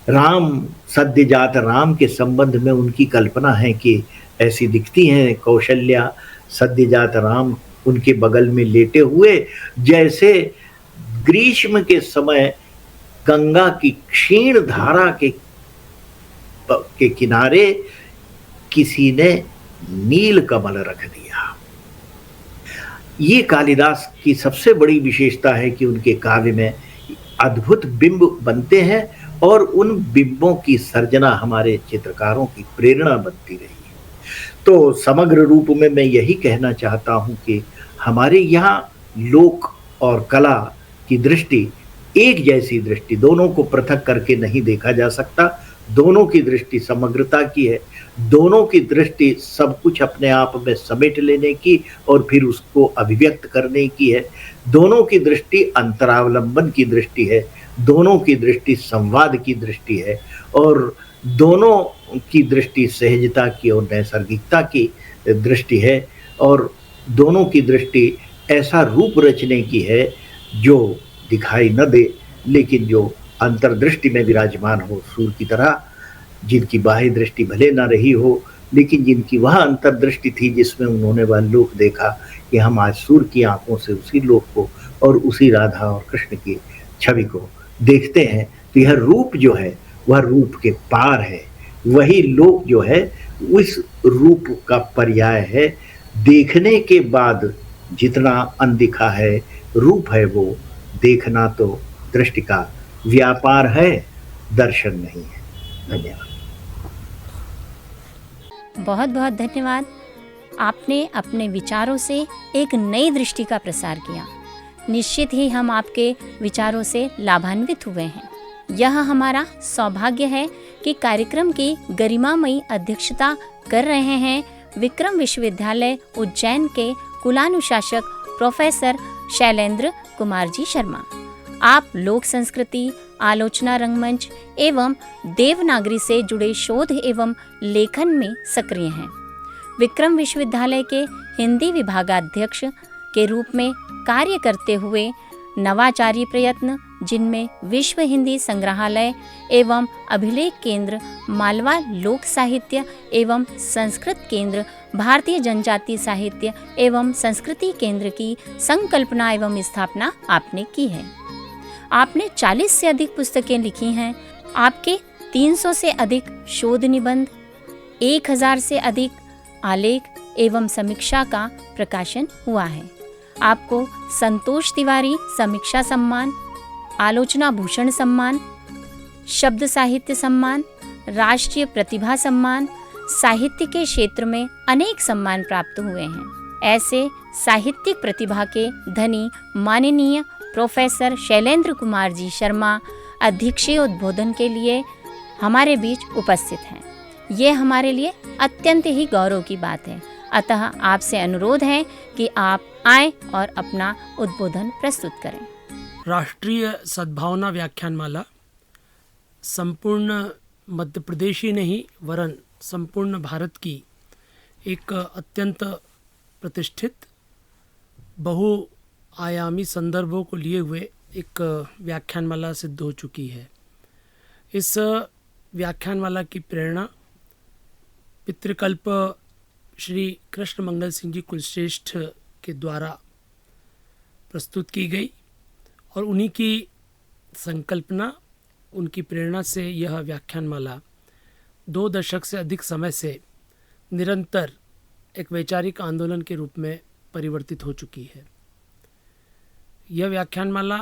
राम, सद्यजात राम के संबंध में उनकी कल्पना है कि ऐसी दिखती हैं कौशल्या, सद्यजात राम उनके बगल में लेटे हुए, जैसे ग्रीष्म के समय गंगा की क्षीण धारा के किनारे किसी ने नील कमल रख दिया। ये कालिदास की सबसे बड़ी विशेषता है कि उनके काव्य में अद्भुत बिंब बनते हैं और उन बिंबों की सर्जना हमारे चित्रकारों की प्रेरणा बनती रही। तो समग्र रूप में मैं यही कहना चाहता हूं कि हमारे यहाँ लोक और कला की दृष्टि एक जैसी दृष्टि, दोनों को पृथक करके नहीं देखा जा सकता। दोनों की दृष्टि समग्रता की है, दोनों की दृष्टि सब कुछ अपने आप में समेट लेने की और फिर उसको अभिव्यक्त करने की है। दोनों की दृष्टि अंतरावलंबन की दृष्टि है, दोनों की दृष्टि संवाद की दृष्टि है, और दोनों की दृष्टि सहजता की और नैसर्गिकता की दृष्टि है। और दोनों की दृष्टि ऐसा रूप रचने की है जो दिखाई न दे, लेकिन जो अंतर्दृष्टि में विराजमान हो, सूर्य की तरह, जिनकी बाह्य दृष्टि भले न रही हो, लेकिन जिनकी वह अंतर्दृष्टि थी जिसमें उन्होंने वह लोक देखा कि हम आज सूर्य की आंखों से उसी लोक को और उसी राधा और कृष्ण की छवि को देखते हैं। तो यह रूप जो है वह रूप के पार है, वही लोक जो है उस रूप का पर्याय है। देखने के बाद जितना अनदिखा है रूप है, वो देखना तो दृष्टि का व्यापार है, दर्शन नहीं है। धन्यवाद। बहुत बहुत धन्यवाद। आपने अपने विचारों से एक नई दृष्टि का प्रसार किया। निश्चित ही हम आपके विचारों से लाभान्वित हुए हैं। यह हमारा सौभाग्य है कि कार्यक्रम की गरिमामयी अध्यक्षता कर रहे हैं विक्रम विश्वविद्यालय उज्जैन के कुलानुशासक प्रोफेसर शैलेंद्र कुमार जी शर्मा। आप लोक संस्कृति, आलोचना रंगमंच एवं देवनागरी से जुड़े शोध एवं लेखन में सक्रिय हैं। विक्रम विश्वविद्यालय के हिंदी विभागाध्यक्ष के रूप में कार्य करते हुए नवाचारी प्रयत्न, जिनमें विश्व हिंदी संग्रहालय एवं अभिलेख केंद्र, मालवा लोक साहित्य एवं संस्कृत केंद्र, भारतीय जनजाति साहित्य एवं संस्कृति केंद्र की संकल्पना एवं स्थापना आपने की है। आपने 40 से अधिक पुस्तकें लिखी हैं। आपके 300 से अधिक शोध निबंध, 1000 से अधिक आलेख एवं समीक्षा का प्रकाशन हुआ है। आपको संतोष तिवारी समीक्षा सम्मान, आलोचना भूषण सम्मान, शब्द साहित्य सम्मान, राष्ट्रीय प्रतिभा सम्मान, साहित्य के क्षेत्र में अनेक सम्मान प्राप्त हुए हैं। ऐसे साहित्यिक प्रतिभा के धनी माननीय प्रोफेसर शैलेंद्र कुमार जी शर्मा अध्यक्षीय उद्बोधन के लिए हमारे बीच उपस्थित हैं। ये हमारे लिए अत्यंत ही गौरव की बात है। अतः आपसे अनुरोध है कि आप आएं और अपना उद्बोधन प्रस्तुत करें। राष्ट्रीय सद्भावना व्याख्यानमाला संपूर्ण मध्य प्रदेश ही नहीं वरन संपूर्ण भारत की एक अत्यंत प्रतिष्ठित बहुआयामी संदर्भों को लिए हुए एक व्याख्यानमाला सिद्ध हो चुकी है। इस व्याख्यानमाला की प्रेरणा पितृकल्प श्री कृष्ण मंगल सिंह जी कुलश्रेष्ठ के द्वारा प्रस्तुत की गई और उन्हीं की संकल्पना, उनकी प्रेरणा से यह व्याख्यानमाला 2 दशक से अधिक समय से निरंतर एक वैचारिक आंदोलन के रूप में परिवर्तित हो चुकी है। यह व्याख्यानमाला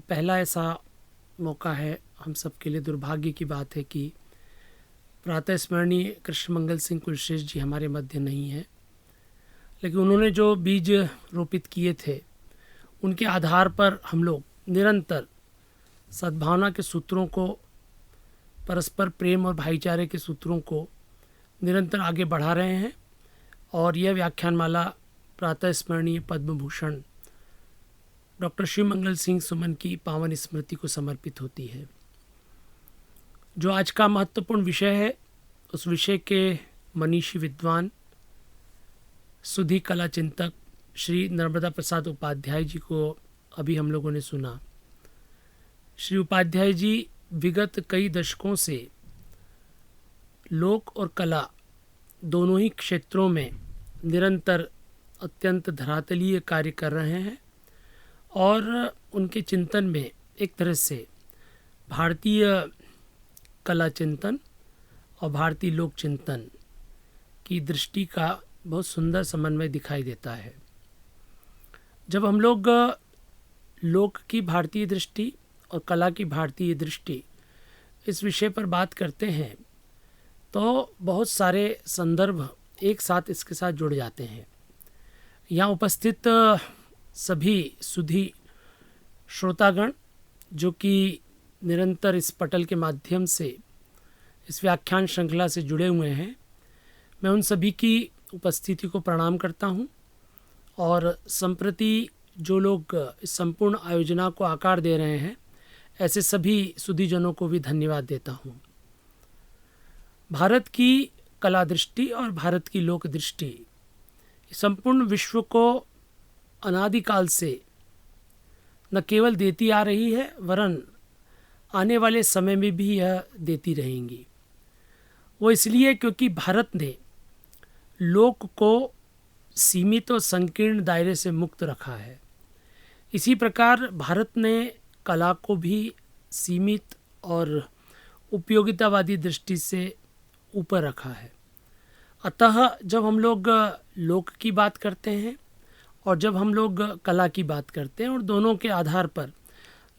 पहला ऐसा मौका है, हम सब के लिए दुर्भाग्य की बात है कि प्रातः स्मरणीय कृष्ण मंगल सिंह कुलश्रेष्ठ जी हमारे मध्य नहीं हैं, लेकिन उन्होंने जो बीज रोपित किए थे उनके आधार पर हम लोग निरंतर सद्भावना के सूत्रों को, परस्पर प्रेम और भाईचारे के सूत्रों को निरंतर आगे बढ़ा रहे हैं। और यह व्याख्यानमाला प्रातः स्मरणीय पद्म भूषण डॉक्टर शिव मंगल सिंह सुमन की पावन स्मृति को समर्पित होती है। जो आज का महत्वपूर्ण विषय है, उस विषय के मनीषी विद्वान सुधी कला चिंतक श्री नर्मदा प्रसाद उपाध्याय जी को अभी हम लोगों ने सुना। श्री उपाध्याय जी विगत कई दशकों से लोक और कला दोनों ही क्षेत्रों में निरंतर अत्यंत धरातलीय कार्य कर रहे हैं और उनके चिंतन में एक तरह से भारतीय कला चिंतन और भारतीय लोक चिंतन की दृष्टि का बहुत सुंदर समन्वय दिखाई देता है। जब हम लोग लोक की भारतीय दृष्टि और कला की भारतीय दृष्टि इस विषय पर बात करते हैं तो बहुत सारे संदर्भ एक साथ इसके साथ जुड़ जाते हैं। यहाँ उपस्थित सभी सुधी श्रोतागण जो कि निरंतर इस पटल के माध्यम से इस व्याख्यान श्रृंखला से जुड़े हुए हैं, मैं उन सभी की उपस्थिति को प्रणाम करता हूँ और संप्रति जो लोग इस संपूर्ण आयोजना को आकार दे रहे हैं ऐसे सभी सुधीजनों को भी धन्यवाद देता हूँ। भारत की कला दृष्टि और भारत की लोक दृष्टि संपूर्ण विश्व को अनादिकाल से न केवल देती आ रही है वरन आने वाले समय में भी यह देती रहेंगी। वो इसलिए क्योंकि भारत ने लोक को सीमित और संकीर्ण दायरे से मुक्त रखा है। इसी प्रकार भारत ने कला को भी सीमित और उपयोगितावादी दृष्टि से ऊपर रखा है। अतः जब हम लोग लोक की बात करते हैं और जब हम लोग कला की बात करते हैं और दोनों के आधार पर,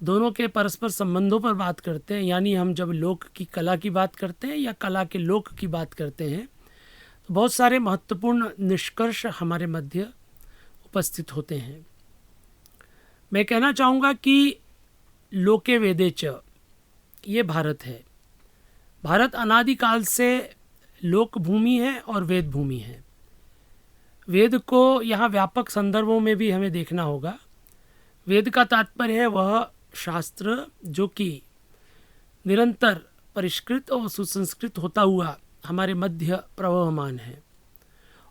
दोनों के परस्पर संबंधों पर बात करते हैं, यानी हम जब लोक की कला की बात करते हैं या कला के लोक की बात करते हैं तो बहुत सारे महत्वपूर्ण निष्कर्ष हमारे मध्य उपस्थित होते हैं। मैं कहना चाहूँगा कि लोके वेदे च, ये भारत है। भारत अनादिकाल से लोक भूमि है और वेद भूमि है। वेद को यहाँ व्यापक संदर्भों में भी हमें देखना होगा। वेद का तात्पर्य है वह शास्त्र जो कि निरंतर परिष्कृत और सुसंस्कृत होता हुआ हमारे मध्य प्रवहमान है,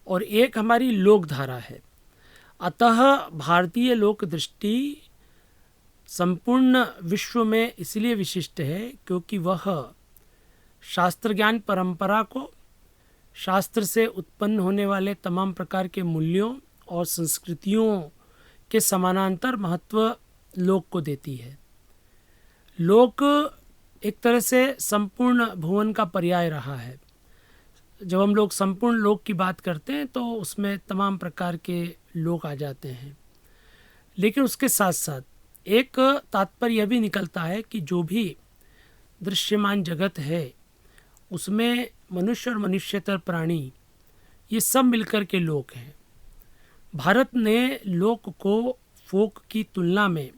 और एक हमारी लोक धारा है। अतः भारतीय लोक दृष्टि संपूर्ण विश्व में इसलिए विशिष्ट है क्योंकि वह शास्त्र ज्ञान परंपरा को, शास्त्र से उत्पन्न होने वाले तमाम प्रकार के मूल्यों और संस्कृतियों के समानांतर महत्व लोक को देती है। लोक एक तरह से संपूर्ण भुवन का पर्याय रहा है। जब हम लोग संपूर्ण लोक की बात करते हैं तो उसमें तमाम प्रकार के लोक आ जाते हैं, लेकिन उसके साथ साथ एक तात्पर्य यह भी निकलता है कि जो भी दृश्यमान जगत है उसमें मनुष्य और मनुष्यतर प्राणी ये सब मिलकर के लोक हैं। भारत ने लोक को फोक की तुलना में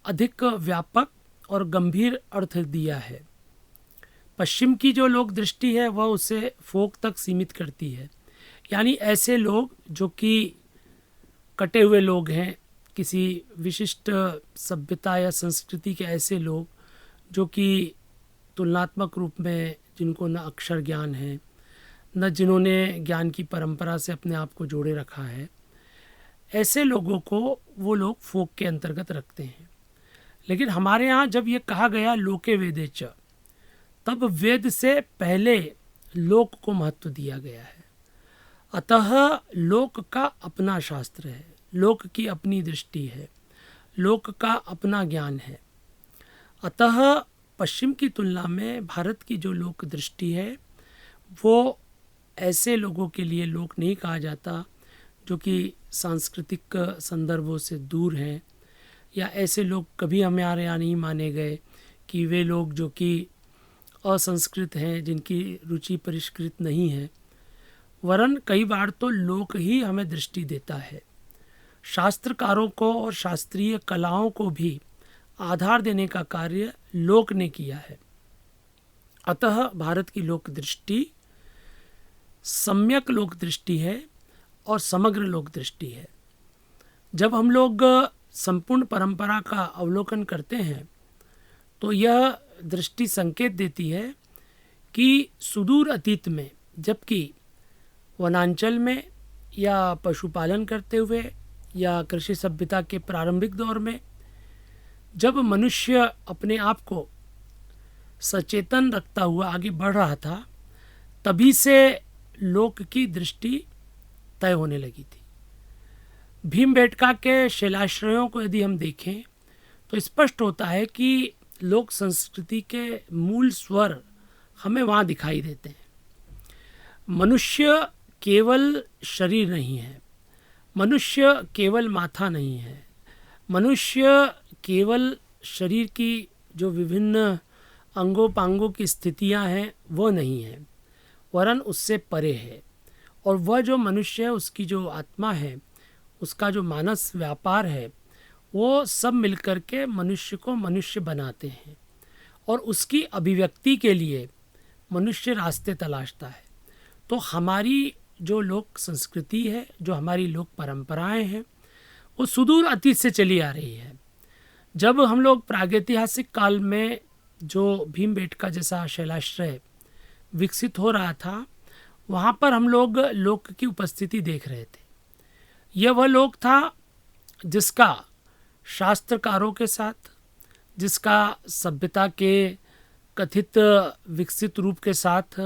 अधिक व्यापक और गंभीर अर्थ दिया है। पश्चिम की जो लोक दृष्टि है वह उसे फोक तक सीमित करती है, यानी ऐसे लोग जो कि कटे हुए लोग हैं, किसी विशिष्ट सभ्यता या संस्कृति के ऐसे लोग जो कि तुलनात्मक रूप में जिनको न अक्षर ज्ञान है, न जिन्होंने ज्ञान की परंपरा से अपने आप को जोड़े रखा है, ऐसे लोगों को वो लोग फोक के अंतर्गत रखते हैं। लेकिन हमारे यहाँ जब ये कहा गया लोके वेदे च, तब वेद से पहले लोक को महत्व दिया गया है। अतः लोक का अपना शास्त्र है, लोक की अपनी दृष्टि है, लोक का अपना ज्ञान है। अतः पश्चिम की तुलना में भारत की जो लोक दृष्टि है वो ऐसे लोगों के लिए लोक नहीं कहा जाता जो कि सांस्कृतिक संदर्भों से दूर हैं, या ऐसे लोग कभी हमारे यहाँ नहीं माने गए कि वे लोग जो कि असंस्कृत हैं, जिनकी रुचि परिष्कृत नहीं है। वरन कई बार तो लोक ही हमें दृष्टि देता है। शास्त्रकारों को और शास्त्रीय कलाओं को भी आधार देने का कार्य लोक ने किया है। अतः भारत की लोक दृष्टि सम्यक लोक दृष्टि है और समग्र लोक दृष्टि है। जब हम लोग संपूर्ण परंपरा का अवलोकन करते हैं तो यह दृष्टि संकेत देती है कि सुदूर अतीत में, जबकि वनांचल में या पशुपालन करते हुए या कृषि सभ्यता के प्रारंभिक दौर में जब मनुष्य अपने आप को सचेतन रखता हुआ आगे बढ़ रहा था, तभी से लोक की दृष्टि तय होने लगी थी। भीमबेटका के शिलाश्रयों को यदि हम देखें तो स्पष्ट होता है कि लोक संस्कृति के मूल स्वर हमें वहाँ दिखाई देते हैं। मनुष्य केवल शरीर नहीं है, मनुष्य केवल माथा नहीं है, मनुष्य केवल शरीर की जो विभिन्न अंगों पांगों की स्थितियां हैं वो नहीं है, वरन उससे परे है। और वह जो मनुष्य है, उसकी जो आत्मा है, उसका जो मानस व्यापार है, वो सब मिलकर के मनुष्य को मनुष्य बनाते हैं और उसकी अभिव्यक्ति के लिए मनुष्य रास्ते तलाशता है। तो हमारी जो लोक संस्कृति है, जो हमारी लोक परंपराएं हैं, वो सुदूर अतीत से चली आ रही है। जब हम लोग प्रागैतिहासिक काल में जो भीमबेटका जैसा शैलाश्रय विकसित हो रहा था, वहाँ पर हम लोग लोक की उपस्थिति देख रहे थे। यह वह लोक था जिसका शास्त्रकारों के साथ, जिसका सभ्यता के कथित विकसित रूप के साथ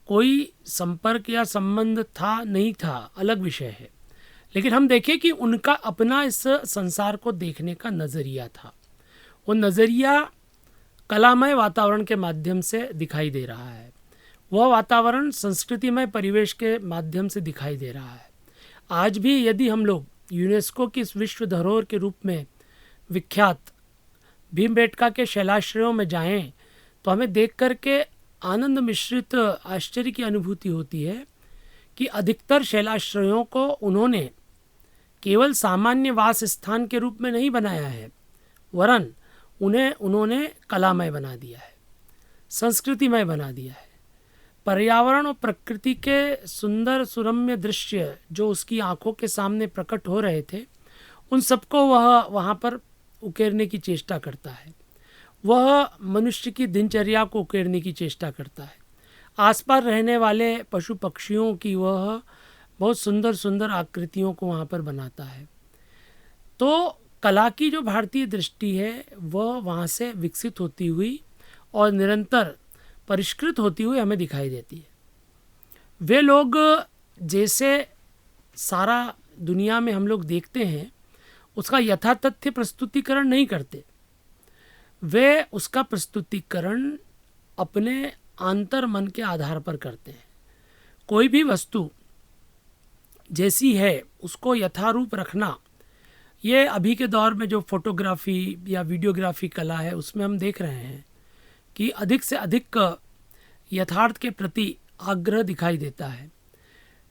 कोई संपर्क या संबंध था नहीं था, अलग विषय है। लेकिन हम देखें कि उनका अपना इस संसार को देखने का नज़रिया था। वो नज़रिया कलामय वातावरण के माध्यम से दिखाई दे रहा है, वह वातावरण संस्कृतिमय परिवेश के माध्यम से दिखाई दे रहा है। आज भी यदि हम लोग यूनेस्को की इस विश्व धरोहर के रूप में विख्यात भीमबेटका के शैलाश्रयों में जाएं, तो हमें देख करके आनंद मिश्रित आश्चर्य की अनुभूति होती है कि अधिकतर शैलाश्रयों को उन्होंने केवल सामान्य वास स्थान के रूप में नहीं बनाया है, वरन उन्होंने कलामय बना दिया है, संस्कृतिमय बना दिया है। पर्यावरण और प्रकृति के सुंदर सुरम्य दृश्य जो उसकी आंखों के सामने प्रकट हो रहे थे, उन सबको वह वहाँ पर उकेरने की चेष्टा करता है। वह मनुष्य की दिनचर्या को उकेरने की चेष्टा करता है। आसपास रहने वाले पशु पक्षियों की वह बहुत सुंदर सुंदर आकृतियों को वहाँ पर बनाता है। तो कला की जो भारतीय दृष्टि है वह वहाँ से विकसित होती हुई और निरंतर परिष्कृत होती हुई हमें दिखाई देती है। वे लोग जैसे सारा दुनिया में हम लोग देखते हैं उसका यथातथ्य प्रस्तुतिकरण नहीं करते, वे उसका प्रस्तुतिकरण अपने आंतर मन के आधार पर करते हैं। कोई भी वस्तु जैसी है उसको यथारूप रखना, ये अभी के दौर में जो फोटोग्राफी या वीडियोग्राफी कला है उसमें हम देख रहे हैं कि अधिक से अधिक यथार्थ के प्रति आग्रह दिखाई देता है।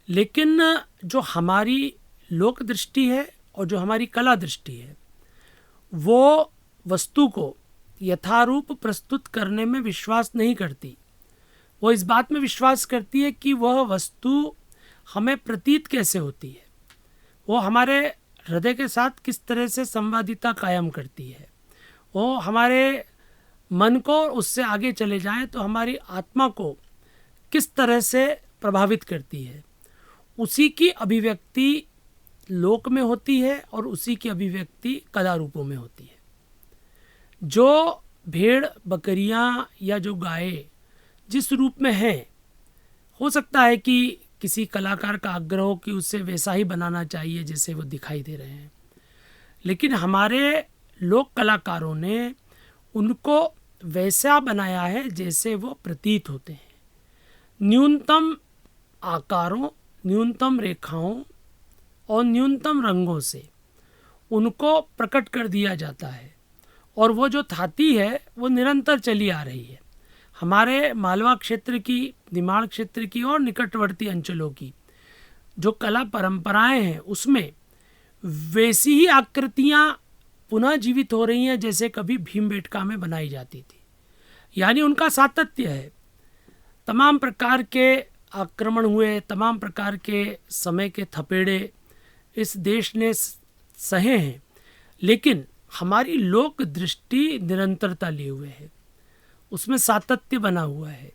लेकिन जो हमारी लोक दृष्टि है और जो हमारी कला दृष्टि है, वो वस्तु को यथारूप प्रस्तुत करने में विश्वास नहीं करती। वो इस बात में विश्वास करती है कि वह वस्तु हमें प्रतीत कैसे होती है, वो हमारे हृदय के साथ किस तरह से संवादिता कायम करती है, वो हमारे मन को उससे आगे चले जाए तो हमारी आत्मा को किस तरह से प्रभावित करती है। उसी की अभिव्यक्ति लोक में होती है और उसी की अभिव्यक्ति कला रूपों में होती है। जो भेड़ बकरियां या जो गाय जिस रूप में है, हो सकता है कि किसी कलाकार का आग्रह हो कि उसे वैसा ही बनाना चाहिए जैसे वो दिखाई दे रहे हैं, लेकिन हमारे लोक कलाकारों ने उनको वैसा बनाया है जैसे वो प्रतीत होते हैं। न्यूनतम आकारों, न्यूनतम रेखाओं और न्यूनतम रंगों से उनको प्रकट कर दिया जाता है, और वो जो थाती है वो निरंतर चली आ रही है। हमारे मालवा क्षेत्र की, निमाड़ क्षेत्र की और निकटवर्ती अंचलों की जो कला परंपराएं हैं, उसमें वैसी ही आकृतियां पुनः जीवित हो रही हैं जैसे कभी भीमबेटका में बनाई जाती थी। यानी उनका सातत्य है। तमाम प्रकार के आक्रमण हुए, तमाम प्रकार के समय के थपेड़े इस देश ने सहे हैं, लेकिन हमारी लोक दृष्टि निरंतरता लिए हुए है, उसमें सातत्य बना हुआ है।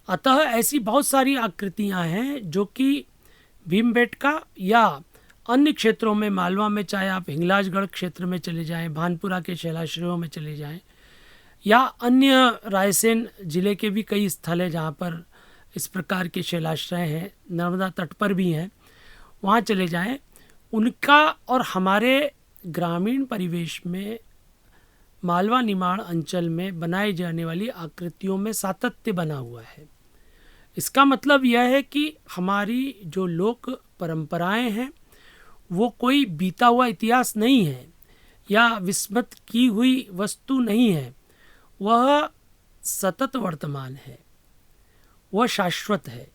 अतः ऐसी बहुत सारी आकृतियां हैं जो कि भीमबेटका या अन्य क्षेत्रों में, मालवा में, चाहे आप हिंगलाजगढ़ क्षेत्र में चले जाएं, भानपुरा के शैलाश्रयों में चले जाएं, या अन्य रायसेन जिले के भी कई स्थल हैं जहाँ पर इस प्रकार के शैलाश्रय हैं, नर्मदा तट पर भी हैं, वहाँ चले जाएं, उनका और हमारे ग्रामीण परिवेश में मालवा निमाड़ अंचल में बनाई जाने वाली आकृतियों में सातत्य बना हुआ है। इसका मतलब यह है कि हमारी जो लोक परंपराएं हैं वो कोई बीता हुआ इतिहास नहीं है या विस्मृत की हुई वस्तु नहीं है, वह सतत वर्तमान है, वह शाश्वत है।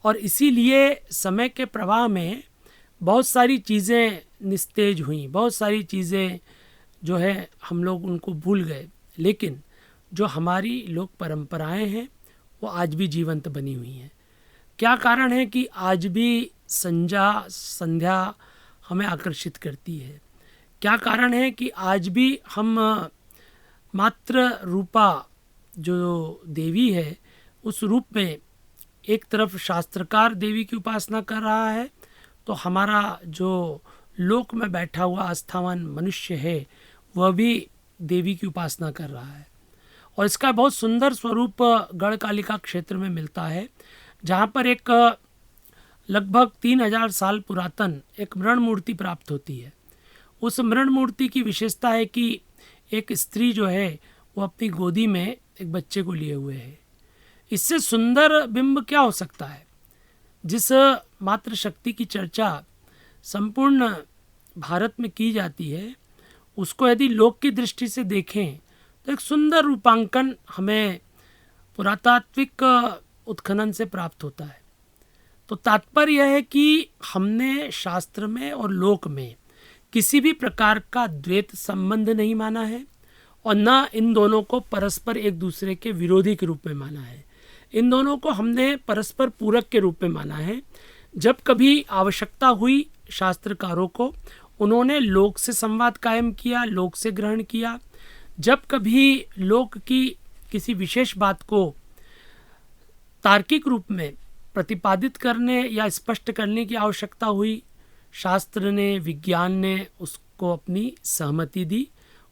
और इसीलिए समय के प्रवाह में बहुत सारी चीज़ें निस्तेज हुई, बहुत सारी चीज़ें जो है हम लोग उनको भूल गए, लेकिन जो हमारी लोक परंपराएं हैं वो आज भी जीवंत बनी हुई हैं। क्या कारण है कि आज भी संध्या हमें आकर्षित करती है? क्या कारण है कि आज भी हम मात्र रूपा जो देवी है उस रूप में एक तरफ शास्त्रकार देवी की उपासना कर रहा है, तो हमारा जो लोक में बैठा हुआ आस्थावान मनुष्य है वह भी देवी की उपासना कर रहा है। और इसका बहुत सुंदर स्वरूप गढ़कालिका क्षेत्र में मिलता है, जहाँ पर एक लगभग 3000 साल पुरातन एक मृण मूर्ति प्राप्त होती है। उस मृण मूर्ति की विशेषता है कि एक स्त्री जो है वो अपनी गोदी में एक बच्चे को लिए हुए है। इससे सुंदर बिंब क्या हो सकता है? जिस मातृ शक्ति की चर्चा संपूर्ण भारत में की जाती है, उसको यदि लोक की दृष्टि से देखें तो एक सुंदर रूपांकन हमें पुरातात्विक उत्खनन से प्राप्त होता है। तो तात्पर्य यह है कि हमने शास्त्र में और लोक में किसी भी प्रकार का द्वैत संबंध नहीं माना है और न इन दोनों को परस्पर एक दूसरे के विरोधी के रूप में माना है। इन दोनों को हमने परस्पर पूरक के रूप में माना है। जब कभी आवश्यकता हुई शास्त्रकारों को, उन्होंने लोक से संवाद कायम किया, लोक से ग्रहण किया। जब कभी लोक की किसी विशेष बात को तार्किक रूप में प्रतिपादित करने या स्पष्ट करने की आवश्यकता हुई, शास्त्र ने, विज्ञान ने उसको अपनी सहमति दी,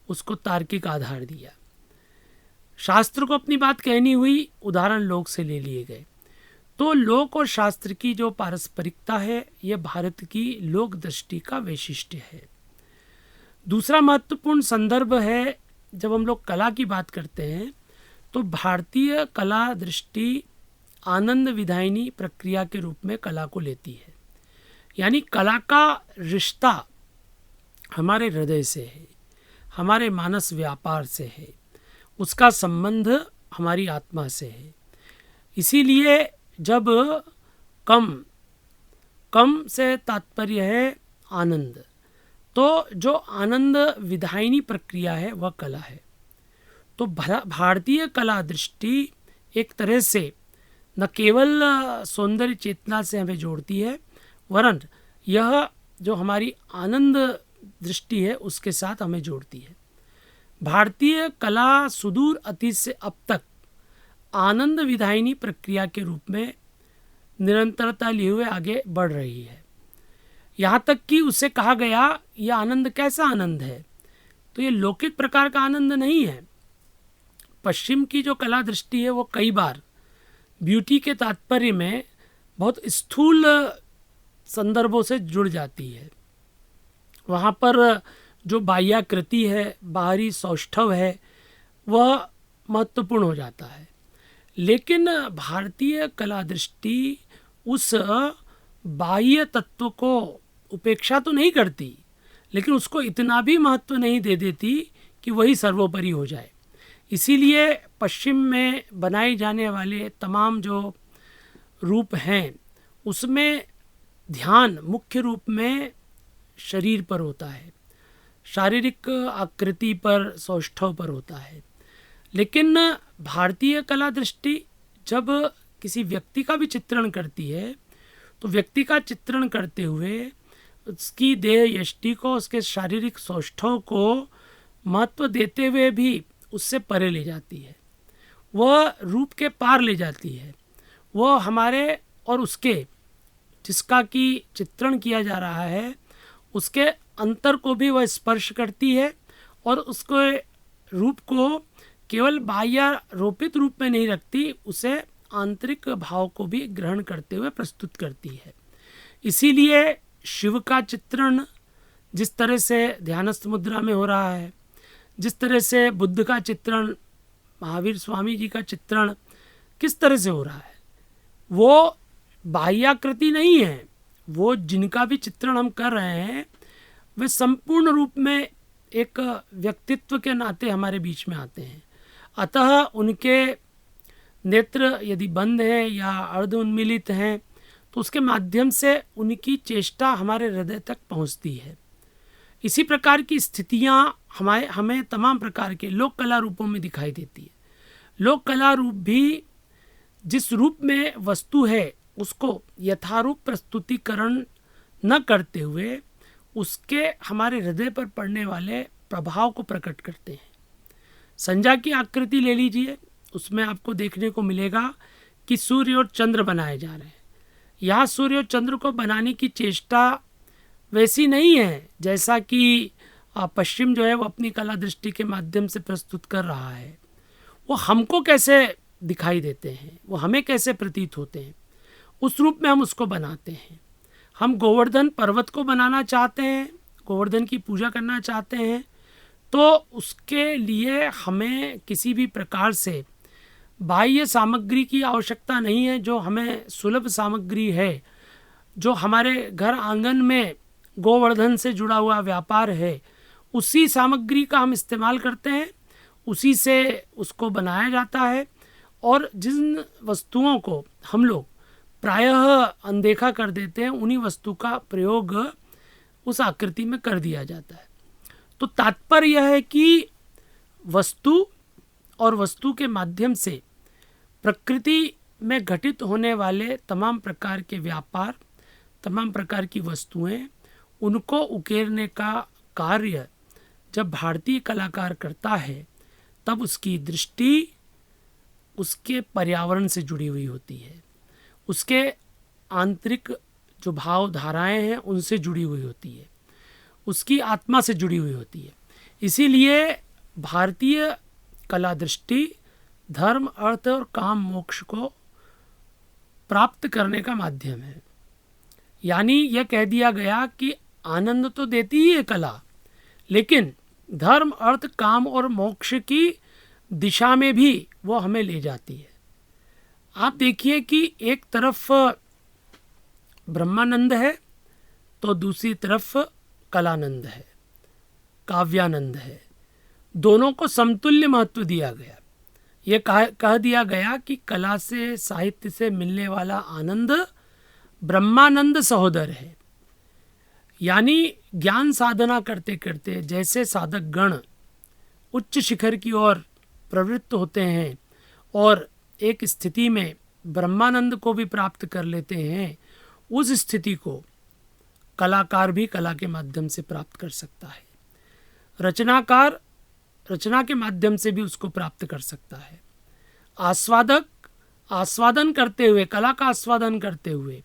उसको तार्किक आधार दिया। शास्त्र को अपनी बात कहनी हुई, उदाहरण लोक से ले लिए गए। तो लोक और शास्त्र की जो पारस्परिकता है, यह भारत की लोक दृष्टि का वैशिष्ट्य है। दूसरा महत्वपूर्ण संदर्भ है, जब हम लोग कला की बात करते हैं तो भारतीय कला दृष्टि आनंद विधायिनी प्रक्रिया के रूप में कला को लेती है। यानी कला का रिश्ता हमारे हृदय से है, हमारे मानस व्यापार से है, उसका संबंध हमारी आत्मा से है। इसीलिए जब कम से तात्पर्य है आनंद, तो जो आनंद विधायिनी प्रक्रिया है वह कला है। तो भारतीय कला दृष्टि एक तरह से न केवल सौंदर्य चेतना से हमें जोड़ती है, वरन यह जो हमारी आनंद दृष्टि है उसके साथ हमें जोड़ती है। भारतीय कला सुदूर अतीत से अब तक आनंद विधायिनी प्रक्रिया के रूप में निरंतरता लिए हुए आगे बढ़ रही है। यहाँ तक कि उसे कहा गया यह आनंद कैसा आनंद है, तो ये लौकिक प्रकार का आनंद नहीं है। पश्चिम की जो कला दृष्टि है वो कई बार ब्यूटी के तात्पर्य में बहुत स्थूल संदर्भों से जुड़ जाती है। वहाँ पर जो बाह्याकृति है, बाहरी सौष्ठव है, वह महत्वपूर्ण हो जाता है। लेकिन भारतीय कला दृष्टि उस बाह्य तत्व को उपेक्षा तो नहीं करती, लेकिन उसको इतना भी महत्व नहीं दे देती कि वही सर्वोपरि हो जाए। इसीलिए पश्चिम में बनाए जाने वाले तमाम जो रूप हैं उसमें ध्यान मुख्य रूप में शरीर पर होता है, शारीरिक आकृति पर, सौष्ठव पर होता है। लेकिन भारतीय कला दृष्टि जब किसी व्यक्ति का भी चित्रण करती है तो व्यक्ति का चित्रण करते हुए उसकी देह यष्टि को, उसके शारीरिक सौष्ठव को महत्व देते हुए भी उससे परे ले जाती है, वह रूप के पार ले जाती है। वह हमारे और उसके जिसका कि चित्रण किया जा रहा है उसके अंतर को भी वह स्पर्श करती है और उसके रूप को केवल बाह्यारोपित रूप में नहीं रखती, उसे आंतरिक भाव को भी ग्रहण करते हुए प्रस्तुत करती है। इसीलिए शिव का चित्रण जिस तरह से ध्यानस्थ मुद्रा में हो रहा है, जिस तरह से बुद्ध का चित्रण, महावीर स्वामी जी का चित्रण किस तरह से हो रहा है, वो बाह्याकृति नहीं है। वो जिनका भी चित्रण हम कर रहे हैं वे संपूर्ण रूप में एक व्यक्तित्व के नाते हमारे बीच में आते हैं। अतः उनके नेत्र यदि बंद हैं या अर्ध उन्मीलित हैं तो उसके माध्यम से उनकी चेष्टा हमारे हृदय तक पहुंचती है। इसी प्रकार की स्थितियां हमें तमाम प्रकार के लोक कला रूपों में दिखाई देती है। लोक कला रूप भी जिस रूप में वस्तु है उसको यथारूप प्रस्तुतिकरण न करते हुए उसके हमारे हृदय पर पड़ने वाले प्रभाव को प्रकट करते हैं। संज्ञा की आकृति ले लीजिए, उसमें आपको देखने को मिलेगा कि सूर्य और चंद्र बनाए जा रहे हैं। यहाँ सूर्य और चंद्र को बनाने की चेष्टा वैसी नहीं है जैसा कि पश्चिम जो है वो अपनी कला दृष्टि के माध्यम से प्रस्तुत कर रहा है। वो हमको कैसे दिखाई देते हैं, वो हमें कैसे प्रतीत होते हैं, उस रूप में हम उसको बनाते हैं। हम गोवर्धन पर्वत को बनाना चाहते हैं, गोवर्धन की पूजा करना चाहते हैं, तो उसके लिए हमें किसी भी प्रकार से बाह्य सामग्री की आवश्यकता नहीं है। जो हमें सुलभ सामग्री है, जो हमारे घर आंगन में गोवर्धन से जुड़ा हुआ व्यापार है, उसी सामग्री का हम इस्तेमाल करते हैं, उसी से उसको बनाया जाता है। और जिन वस्तुओं को हम लोग प्रायः अनदेखा कर देते हैं उन्हीं वस्तु का प्रयोग उस आकृति में कर दिया जाता है। तो तात्पर्य यह है कि वस्तु और वस्तु के माध्यम से प्रकृति में घटित होने वाले तमाम प्रकार के व्यापार, तमाम प्रकार की वस्तुएं, उनको उकेरने का कार्य जब भारतीय कलाकार करता है तब उसकी दृष्टि उसके पर्यावरण से जुड़ी हुई होती है, उसके आंतरिक जो भाव धाराएं हैं उनसे जुड़ी हुई होती है, उसकी आत्मा से जुड़ी हुई होती है। इसीलिए भारतीय कला दृष्टि धर्म, अर्थ और काम मोक्ष को प्राप्त करने का माध्यम है। यानी यह कह दिया गया कि आनंद तो देती ही है कला, लेकिन धर्म, अर्थ, काम और मोक्ष की दिशा में भी वो हमें ले जाती है। आप देखिए कि एक तरफ ब्रह्मानंद है तो दूसरी तरफ कलानंद है, काव्यानंद है। दोनों को समतुल्य महत्व दिया गया। ये कह दिया गया कि कला से, साहित्य से मिलने वाला आनंद ब्रह्मानंद सहोदर है। यानी ज्ञान साधना करते करते जैसे साधक गण उच्च शिखर की ओर प्रवृत्त होते हैं और एक स्थिति में ब्रह्मानंद को भी प्राप्त कर लेते हैं, उस स्थिति को कलाकार भी कला के माध्यम से प्राप्त कर सकता है। रचनाकार रचना के माध्यम से भी उसको प्राप्त कर सकता है। आस्वादक आस्वादन करते हुए, कला का आस्वादन करते हुए,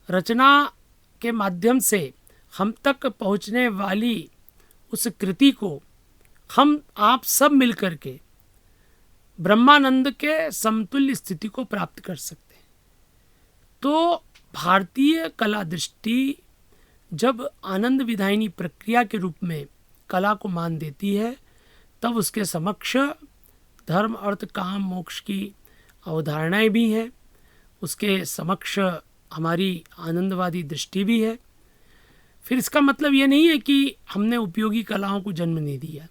रचना के माध्यम से हम तक पहुंचने वाली उस कृति को हम आप सब मिलकर के ब्रह्मानंद के समतुल्य स्थिति को प्राप्त कर सकते हैं। तो भारतीय कला दृष्टि जब आनंद विधायिनी प्रक्रिया के रूप में कला को मान देती है, तब उसके समक्ष धर्म, अर्थ, काम, मोक्ष की अवधारणाएं भी हैं, उसके समक्ष हमारी आनंदवादी दृष्टि भी है। फिर इसका मतलब ये नहीं है कि हमने उपयोगी कलाओं को जन्म नहीं दिया।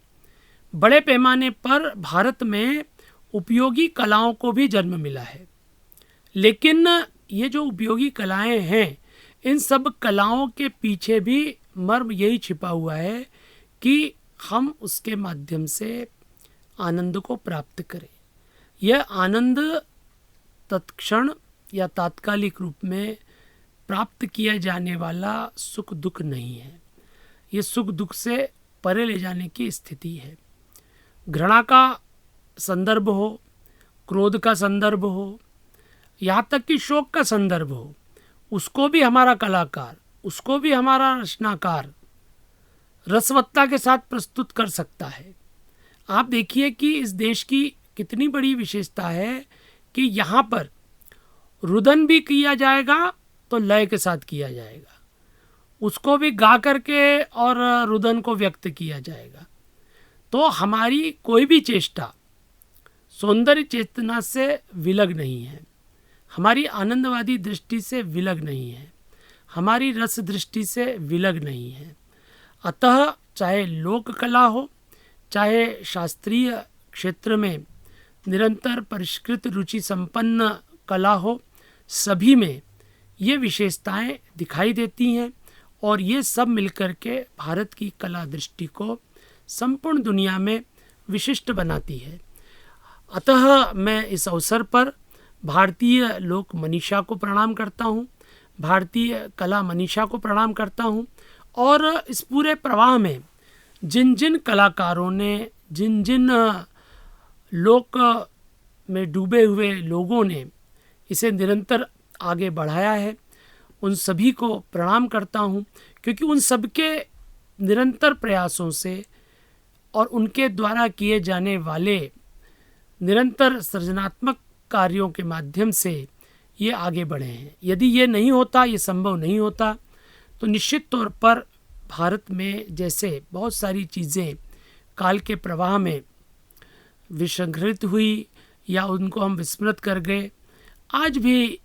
बड़े पैमाने पर भारत में उपयोगी कलाओं को भी जन्म मिला है, लेकिन ये जो उपयोगी कलाएं हैं, इन सब कलाओं के पीछे भी मर्म यही छिपा हुआ है कि हम उसके माध्यम से आनंद को प्राप्त करें। यह आनंद तत्क्षण या तात्कालिक रूप में प्राप्त किया जाने वाला सुख दुख नहीं है। ये सुख दुख से परे ले जाने की स्थिति है। घृणा का संदर्भ हो, क्रोध का संदर्भ हो, यहाँ तक कि शोक का संदर्भ हो, उसको भी हमारा कलाकार, उसको भी हमारा रचनाकार रसवत्ता के साथ प्रस्तुत कर सकता है। आप देखिए कि इस देश की कितनी बड़ी विशेषता है कि यहाँ पर रुदन भी किया जाएगा तो लय के साथ किया जाएगा, उसको भी गा करके और रुदन को व्यक्त किया जाएगा। तो हमारी कोई भी चेष्टा सौंदर्य चेतना से विलग नहीं है, हमारी आनंदवादी दृष्टि से विलग नहीं है, हमारी रस दृष्टि से विलग नहीं है। अतः चाहे लोक कला हो, चाहे शास्त्रीय क्षेत्र में निरंतर परिष्कृत रुचि संपन्न कला हो, सभी में ये विशेषताएं दिखाई देती हैं और ये सब मिलकर के भारत की कला दृष्टि को संपूर्ण दुनिया में विशिष्ट बनाती है। अतः मैं इस अवसर पर भारतीय लोक मनीषा को प्रणाम करता हूँ, भारतीय कला मनीषा को प्रणाम करता हूँ और इस पूरे प्रवाह में जिन जिन कलाकारों ने, जिन जिन लोक में डूबे हुए लोगों ने इसे निरंतर आगे बढ़ाया है, उन सभी को प्रणाम करता हूँ, क्योंकि उन सबके निरंतर प्रयासों से और उनके द्वारा किए जाने वाले निरंतर सृजनात्मक कार्यों के माध्यम से ये आगे बढ़े हैं। यदि ये नहीं होता, ये संभव नहीं होता, तो निश्चित तौर पर भारत में जैसे बहुत सारी चीज़ें काल के प्रवाह में विसंकृत हुई या उनको हम विस्मृत कर गए, आज भी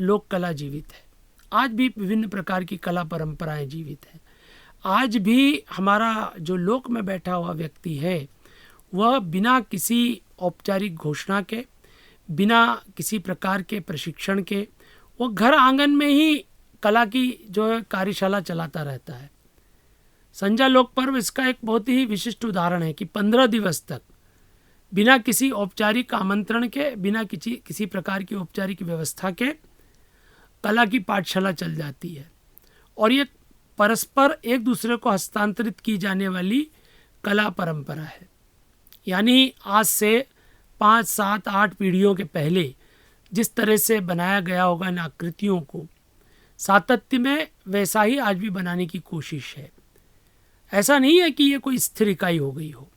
लोक कला जीवित है, आज भी विभिन्न प्रकार की कला परंपराएं जीवित हैं। आज भी हमारा जो लोक में बैठा हुआ व्यक्ति है, वह बिना किसी औपचारिक घोषणा के, बिना किसी प्रकार के प्रशिक्षण के, वो घर आंगन में ही कला की जो है कार्यशाला चलाता रहता है। संजा लोक पर्व इसका एक बहुत ही विशिष्ट उदाहरण है कि 15 दिवस तक बिना किसी औपचारिक आमंत्रण के, बिना किसी प्रकार की औपचारिक व्यवस्था के कला की पाठशाला चल जाती है और ये परस्पर एक दूसरे को हस्तांतरित की जाने वाली कला परंपरा है। यानी आज से 5, 7, 8 पीढ़ियों के पहले जिस तरह से बनाया गया होगा इन आकृतियों को, सातत्य में वैसा ही आज भी बनाने की कोशिश है। ऐसा नहीं है कि ये कोई स्थिर इकाई हो गई हो,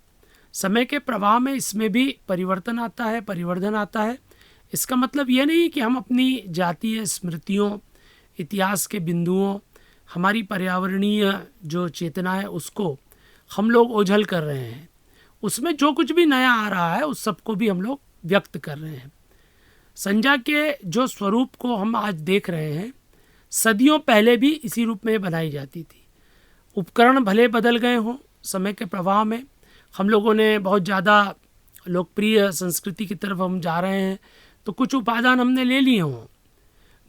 समय के प्रवाह में इसमें भी परिवर्तन आता है, परिवर्धन आता है। इसका मतलब ये नहीं कि हम अपनी जातीय स्मृतियों, इतिहास के बिंदुओं, हमारी पर्यावरणीय जो चेतना है उसको हम लोग ओझल कर रहे हैं। उसमें जो कुछ भी नया आ रहा है उस सबको भी हम लोग व्यक्त कर रहे हैं। संजा के जो स्वरूप को हम आज देख रहे हैं, सदियों पहले भी इसी रूप में बनाई जाती थी। उपकरण भले बदल गए हों समय के प्रवाह में, हम लोगों ने बहुत ज़्यादा लोकप्रिय संस्कृति की तरफ हम जा रहे हैं तो कुछ उपादान हमने ले लिए हों,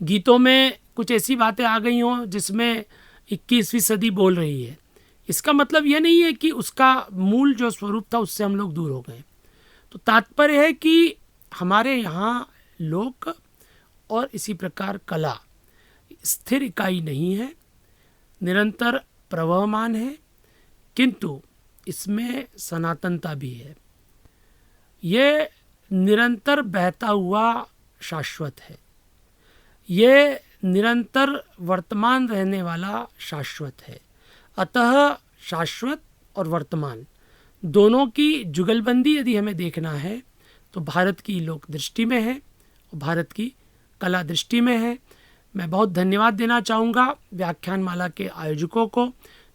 गीतों में कुछ ऐसी बातें आ गई हों जिसमें 21वीं सदी बोल रही है, इसका मतलब यह नहीं है कि उसका मूल जो स्वरूप था उससे हम लोग दूर हो गए। तो तात्पर्य है कि हमारे यहाँ लोक और इसी प्रकार कला स्थिर इकाई नहीं है, निरंतर प्रवहमान है, किंतु इसमें सनातनता भी है। ये निरंतर बहता हुआ शाश्वत है, ये निरंतर वर्तमान रहने वाला शाश्वत है। अतः शाश्वत और वर्तमान दोनों की जुगलबंदी यदि हमें देखना है तो भारत की लोक दृष्टि में है और भारत की कला दृष्टि में है। मैं बहुत धन्यवाद देना चाहूँगा व्याख्यान माला के आयोजकों को,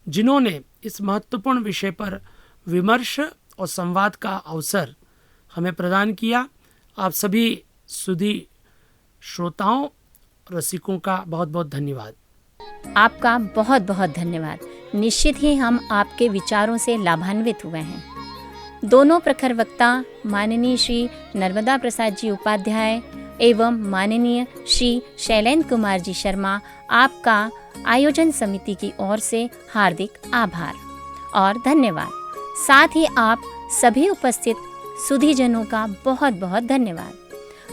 जिन्होंने इस महत्वपूर्ण विषय पर विमर्श और संवाद का अवसर हमें प्रदान किया। आप सभी सुधी श्रोताओं रसिकों का बहुत बहुत धन्यवाद। आपका बहुत बहुत धन्यवाद। निश्चित ही हम आपके विचारों से लाभान्वित हुए हैं। दोनों प्रखर वक्ता माननीय श्री नर्मदा प्रसाद जी उपाध्याय एवं माननीय श्री शैलेंद्र कुमार जी शर्मा, आपका आयोजन समिति की ओर से हार्दिक आभार और धन्यवाद। साथ ही आप सभी उपस्थित सुधीजनों का बहुत बहुत धन्यवाद।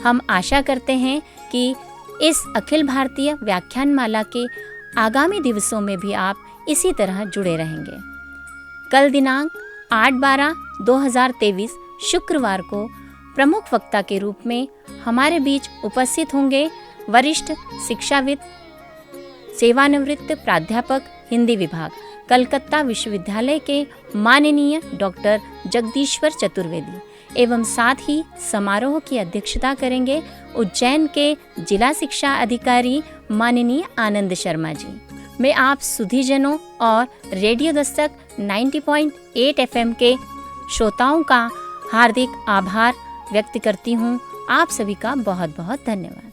हम आशा करते हैं कि इस अखिल भारतीय व्याख्यान माला के आगामी दिवसों में भी आप इसी तरह जुड़े रहेंगे। कल दिनांक 8/12/2023 शुक्रवार को प्रमुख वक्ता के रूप में हमारे बीच उपस्थित होंगे वरिष्ठ शिक्षाविद, सेवानिवृत्त प्राध्यापक हिंदी विभाग, कलकत्ता विश्वविद्यालय के माननीय डॉक्टर जगदीश्वर चतुर्वेदी एवं साथ ही समारोह की अध्यक्षता करेंगे उज्जैन के जिला शिक्षा अधिकारी माननीय आनंद शर्मा जी। मैं आप सुधीजनों और रेडियो दस्तक 90.8 FM के श्रोताओं का हार्दिक आभार व्यक्त करती हूँ। आप सभी का बहुत बहुत धन्यवाद।